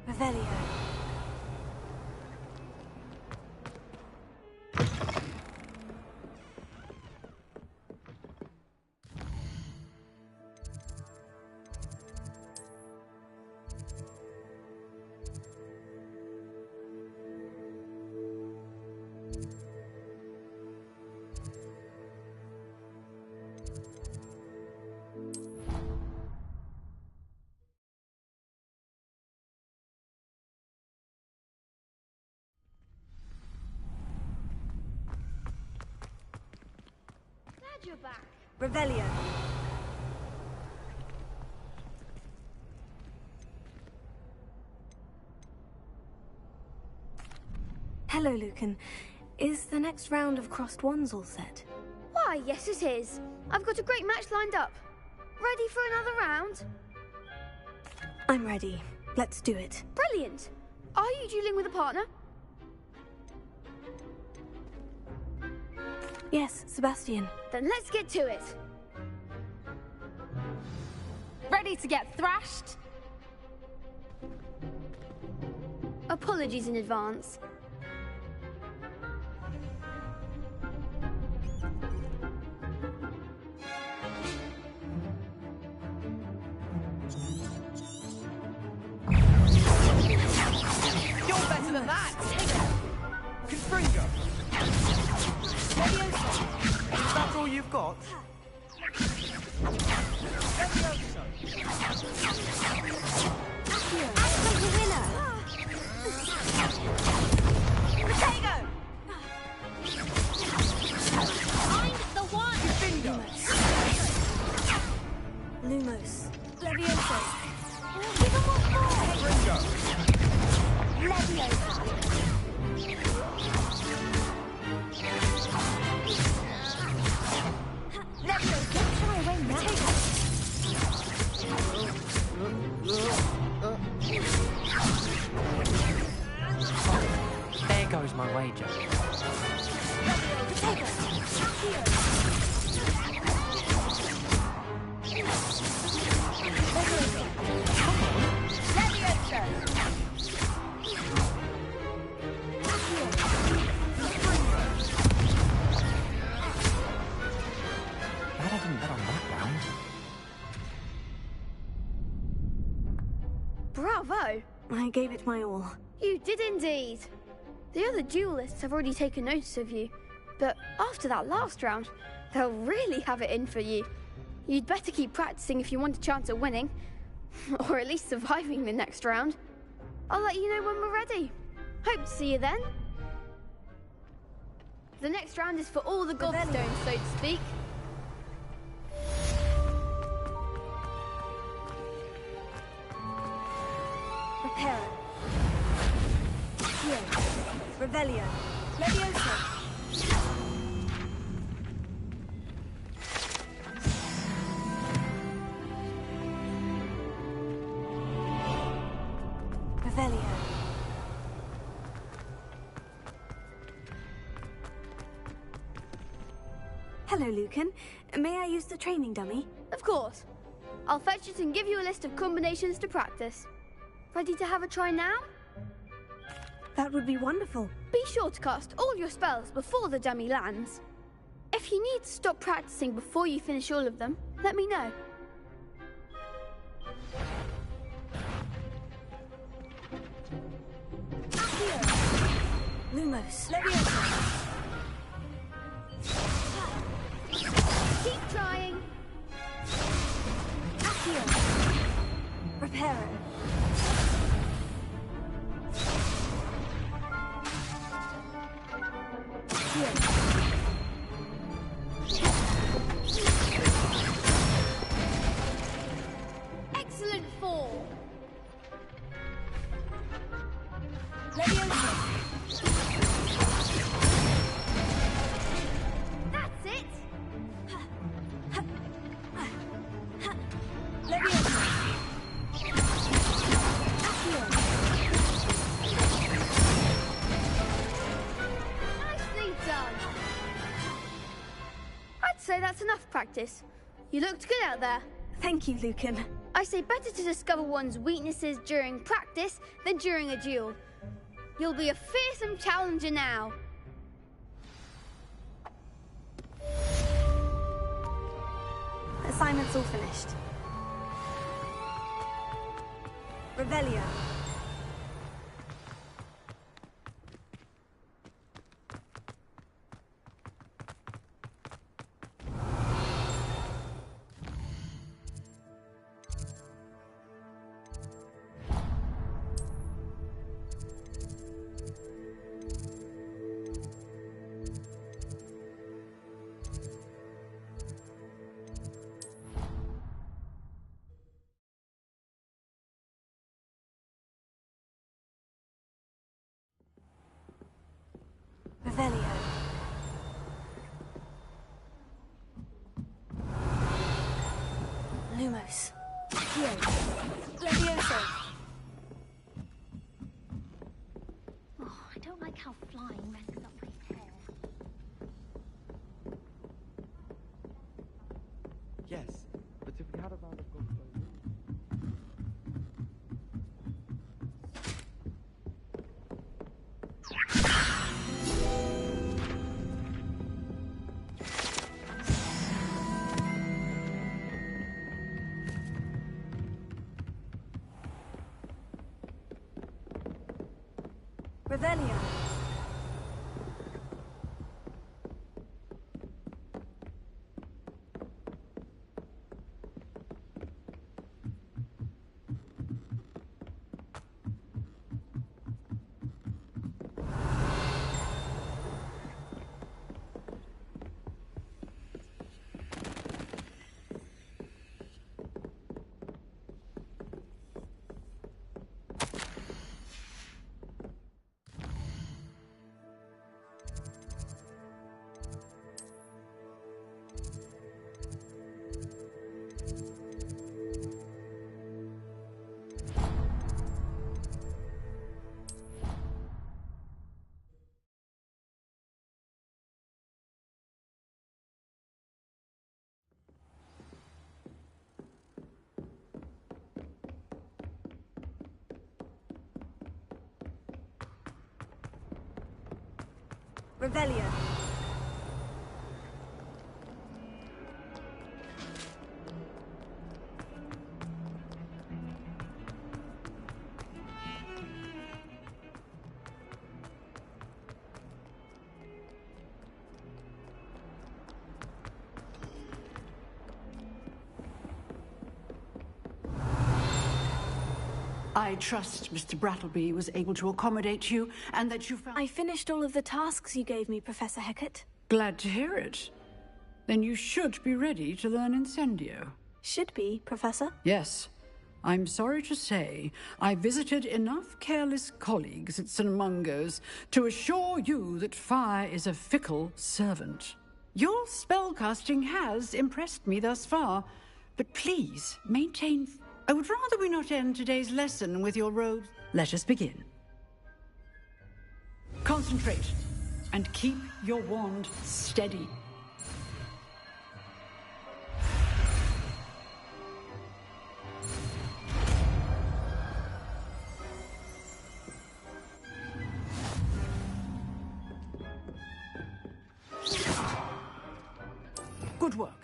Revelio. You're back. Revelio. Hello, Lucan. Is the next round of Crossed Wands all set? Why, yes it is. I've got a great match lined up. Ready for another round? I'm ready. Let's do it. Brilliant. Are you dueling with a partner? Yes, Sebastian. Then let's get to it. Ready to get thrashed? Apologies in advance. Confringo! Is that all you've got? Potato! Find the one! Lumos. Levioso. Confringo! Levioso. There goes my wager. Glad I didn't bet on that round. Bravo! I gave it my all. You did indeed. The other duelists have already taken notice of you, but after that last round, they'll really have it in for you. You'd better keep practicing if you want a chance at winning, or at least surviving the next round. I'll let you know when we're ready. Hope to see you then. The next round is for all the Godstones, so to speak. Reparo. Here. Revelio. Levioso. Revelio. Hello, Lucan. May I use the training dummy? Of course. I'll fetch it and give you a list of combinations to practice. Ready to have a try now? That would be wonderful. Be sure to cast all your spells before the dummy lands. If you need to stop practicing before you finish all of them, let me know. Lumos. Levioso. Keep trying. Accio. Reparo. Excellent fall. Levioso. That's it. Levioso. Nicely done. I'd say that's enough practice. You looked good out there. Thank you, Lucan. I say better to discover one's weaknesses during practice than during a duel. You'll be a fearsome challenger now. Assignment's all finished. Revelio. Revelio. Lumos. Here. Levioso. Oh, I don't like how flying messes up my hair. Yes, but if we had a round of golf. Revelia. Revelia. I trust Mr. Brattleby was able to accommodate you, and that you found... I finished all of the tasks you gave me, Professor Hecat. Glad to hear it. Then you should be ready to learn Incendio. Should be, Professor? Yes. I'm sorry to say, I visited enough careless colleagues at St. Mungo's to assure you that fire is a fickle servant. Your spellcasting has impressed me thus far, but please maintain... I would rather we not end today's lesson with your robes. Let us begin. Concentrate, and keep your wand steady. Good work.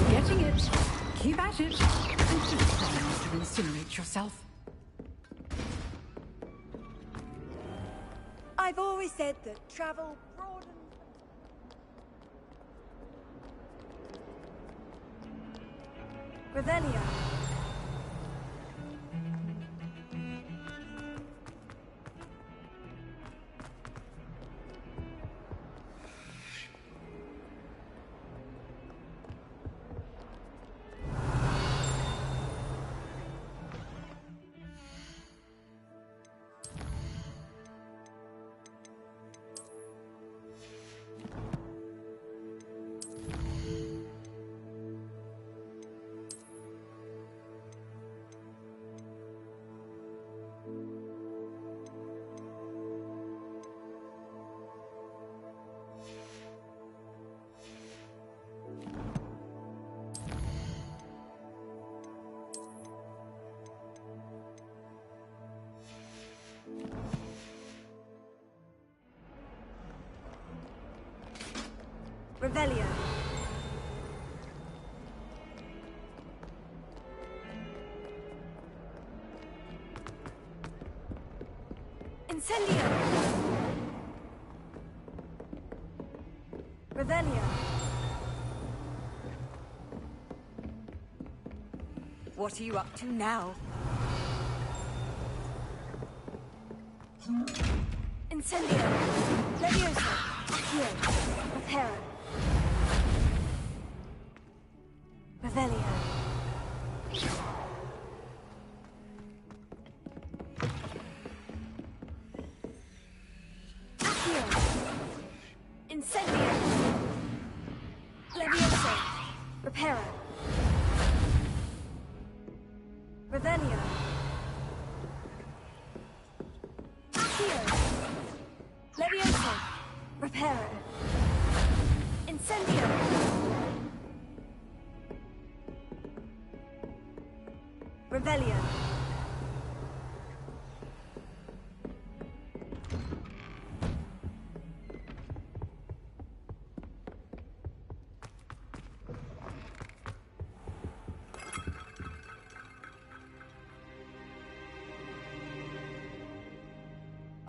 Getting it. Keep at it. And keep trying to incinerate yourself. I've always said that travel broadens... Revelia. Revelia. Incendio. Revelia. What are you up to now? Incendio. Levioso. Accio. Reparo. Revelio. Accio. Incendio. Levioso. Reparo. Revelio. Accio. Levioso. Reparo. Incendio. Revelio.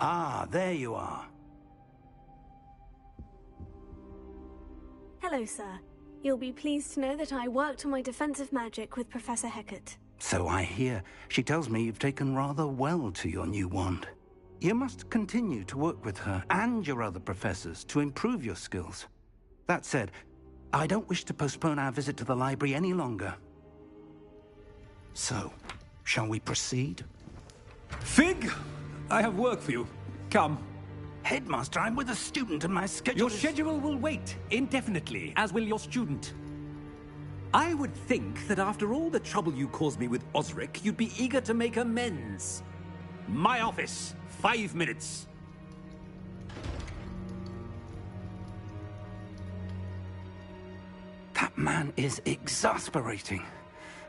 Ah, there you are. Hello, sir. You'll be pleased to know that I worked on my defensive magic with Professor Hecat. So I hear. She tells me you've taken rather well to your new wand. You must continue to work with her and your other professors to improve your skills. That said, I don't wish to postpone our visit to the library any longer. So, shall we proceed? Fig! I have work for you. Come. Headmaster, I'm with a student and my schedule Your schedule will wait indefinitely, as will your student. I would think that after all the trouble you caused me with Osric, you'd be eager to make amends. My office, 5 minutes. That man is exasperating.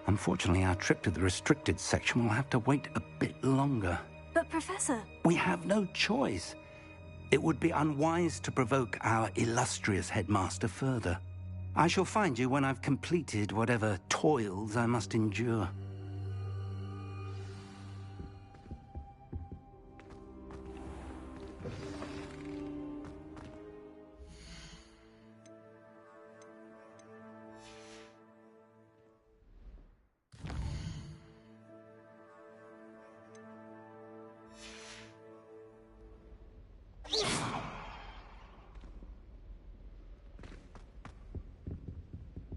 Unfortunately, our trip to the restricted section will have to wait a bit longer. But, Professor... We have no choice. It would be unwise to provoke our illustrious headmaster further. I shall find you when I've completed whatever toils I must endure.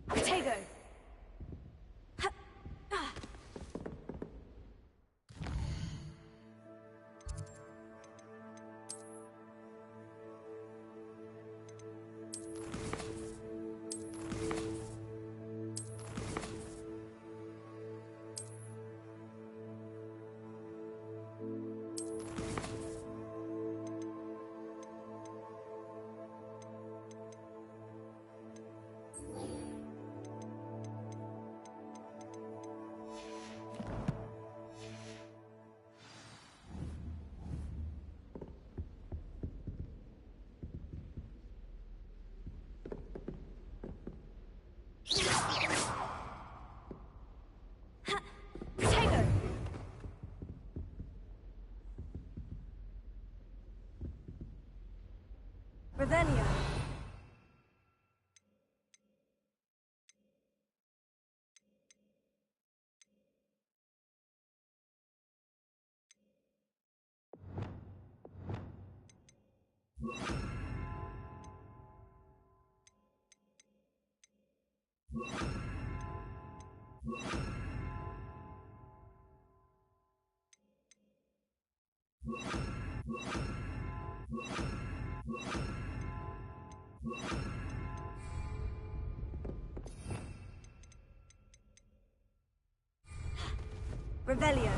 Protego! Protego! Revelio. Revelio.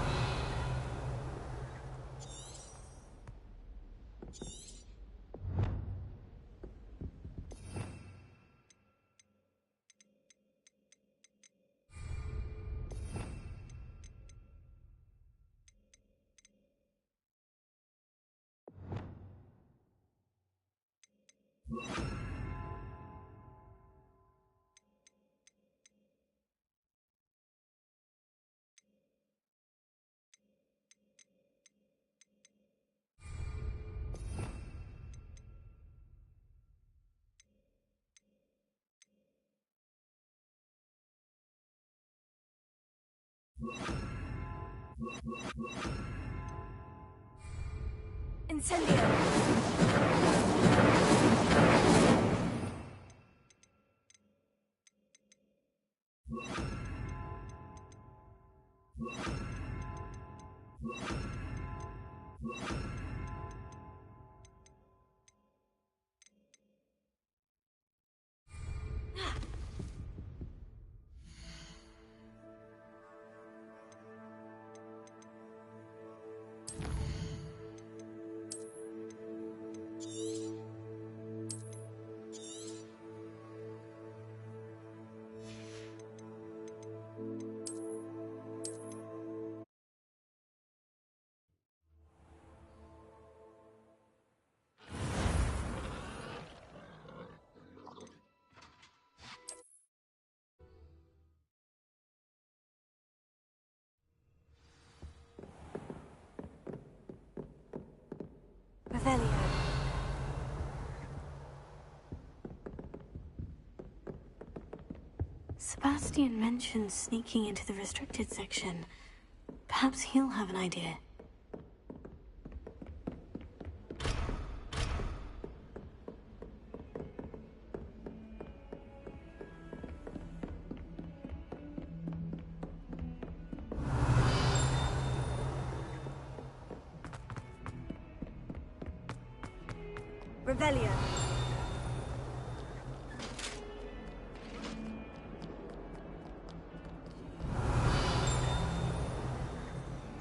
Revelio. Sebastian mentioned sneaking into the restricted section. Perhaps he'll have an idea. Revelio.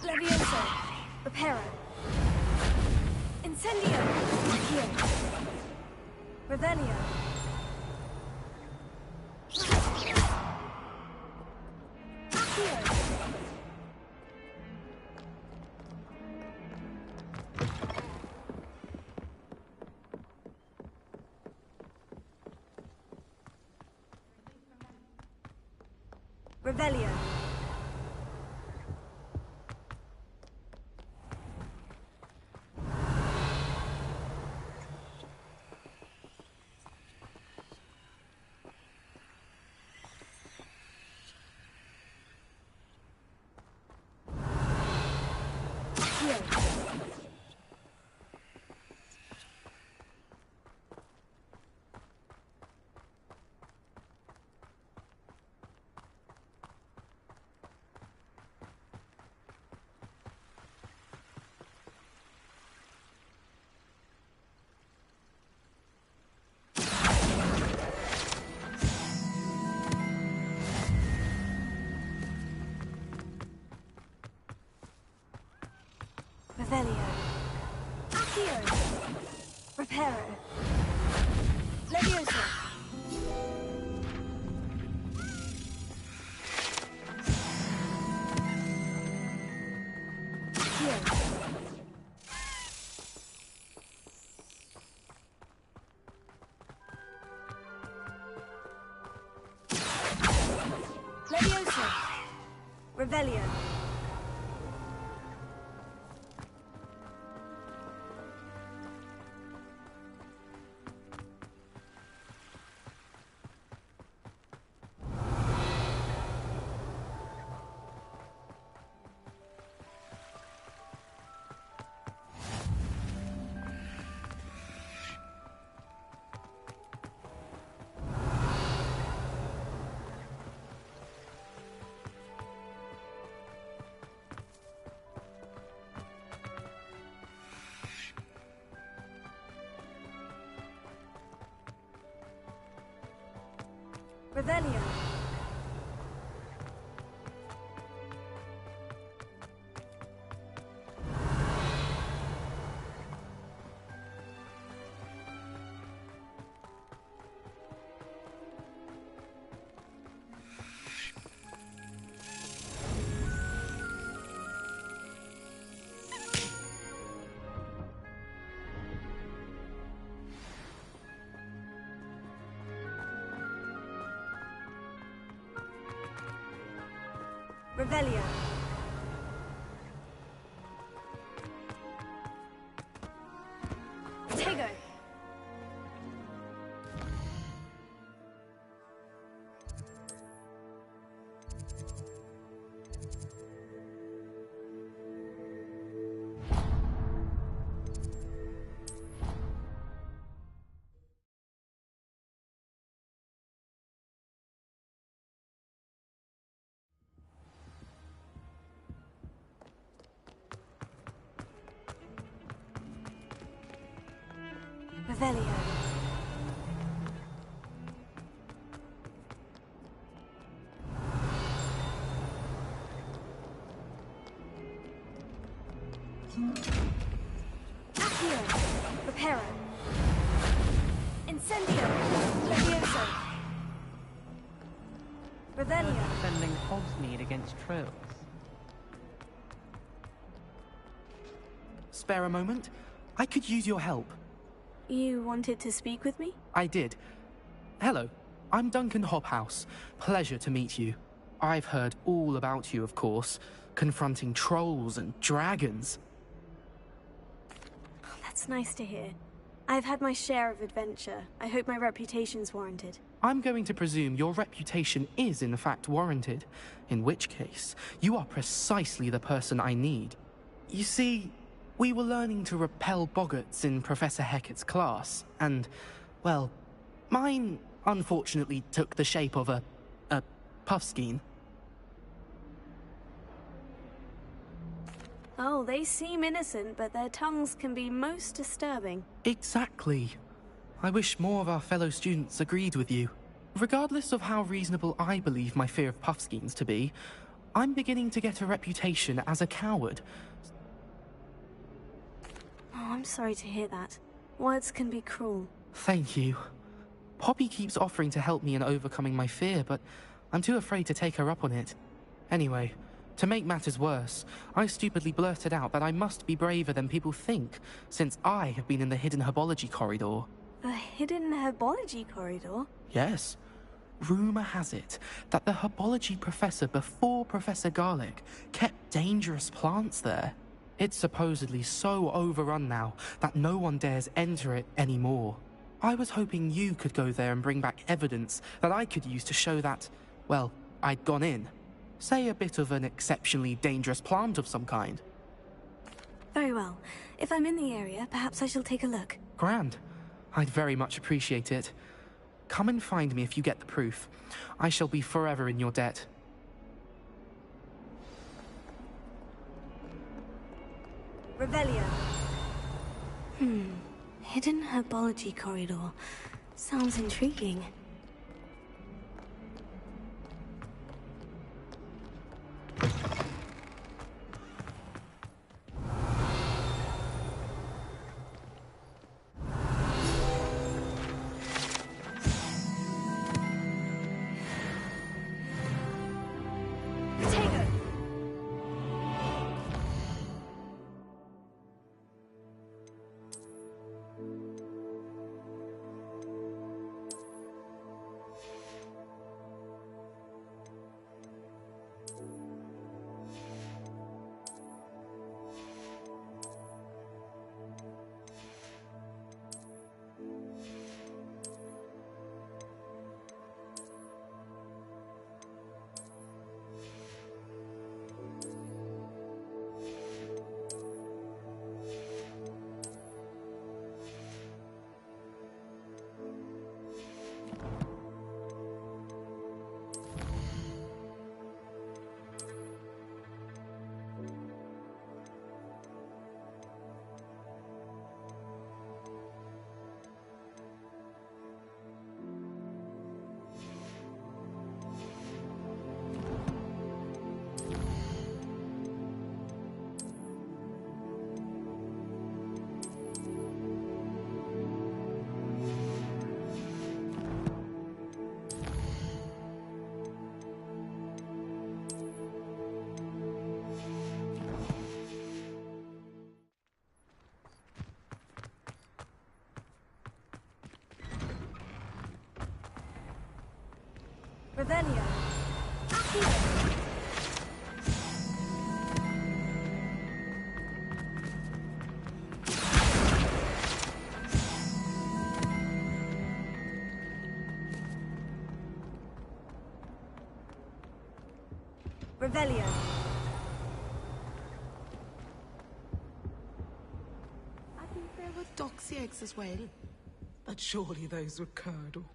Levioso. Reparo. Incendio. Accio. Revelio. Accio. Revelio. Revelio. Accio. Reparo. Levioso. Accio. Levioso. Revelio. Revelio. Revelio. Tego. Revelio. Accio. Reparo. Incendio. Levioso. Revelio. Defending Hogsmeade against trolls. Spare a moment? I could use your help. You wanted to speak with me? I did. Hello, I'm Duncan Hobhouse. Pleasure to meet you. I've heard all about you, of course, confronting trolls and dragons. Oh, that's nice to hear. I've had my share of adventure. I hope my reputation's warranted. I'm going to presume your reputation is in fact warranted, in which case, you are precisely the person I need. You see, we were learning to repel boggarts in Professor Hecat's class, and, well, mine unfortunately took the shape of a puffskein. Oh, they seem innocent, but their tongues can be most disturbing. Exactly. I wish more of our fellow students agreed with you. Regardless of how reasonable I believe my fear of puffskeins to be, I'm beginning to get a reputation as a coward. Oh, I'm sorry to hear that. Words can be cruel. Thank you. Poppy keeps offering to help me in overcoming my fear, but I'm too afraid to take her up on it. Anyway, to make matters worse, I stupidly blurted out that I must be braver than people think, since I have been in the hidden herbology corridor. The hidden herbology corridor? Yes. Rumor has it that the herbology professor before Professor Garlick kept dangerous plants there. It's supposedly so overrun now that no one dares enter it anymore. I was hoping you could go there and bring back evidence that I could use to show that, well, I'd gone in. Say a bit of an exceptionally dangerous plant of some kind. Very well. If I'm in the area, perhaps I shall take a look. Grand. I'd very much appreciate it. Come and find me if you get the proof. I shall be forever in your debt. Revelio. Hidden herbology corridor. Sounds intriguing. Revelio. Revelio. I think there were doxy eggs as well. But surely those were curdle.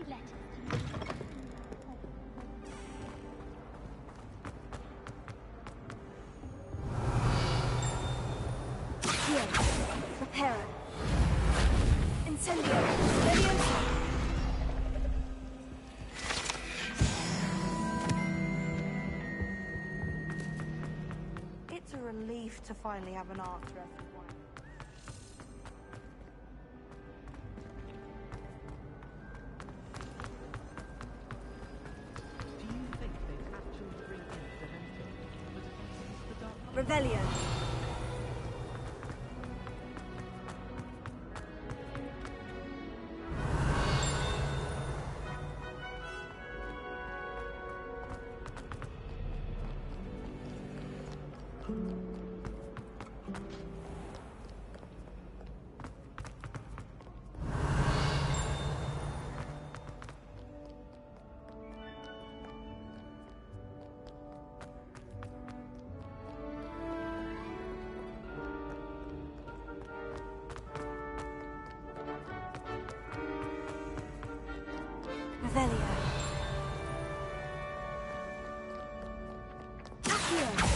Here. Reparo. Incendio. Leviosa. It's a relief to finally have an Archeress with one. Revelio. Revelio. Accio.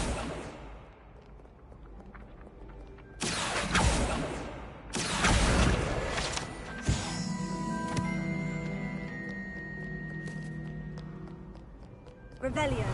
Revelio.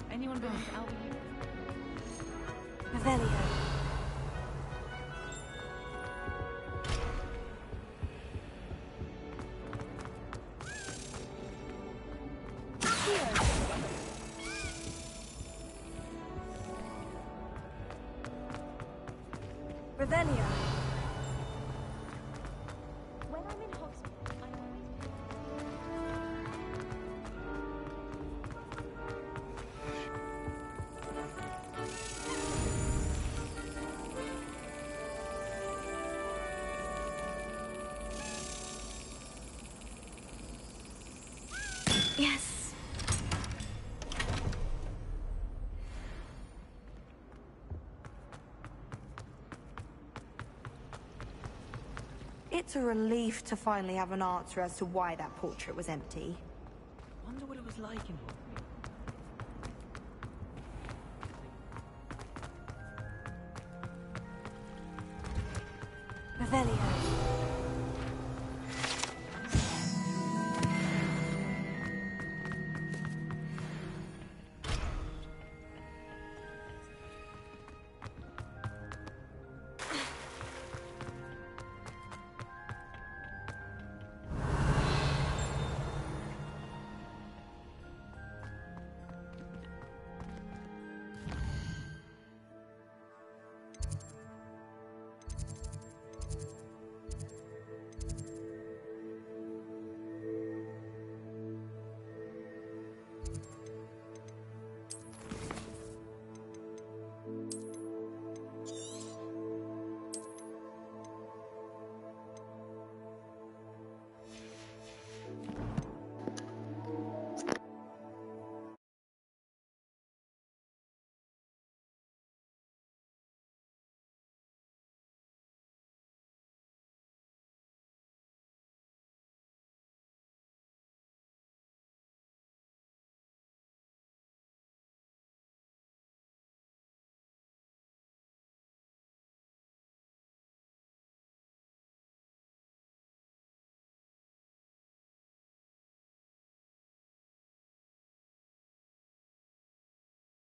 Anyone been to Albion? Revelio. Revelio. When I'm in hospital, I Yes. It's a relief to finally have an answer as to why that portrait was empty. Wonder what it was like in here.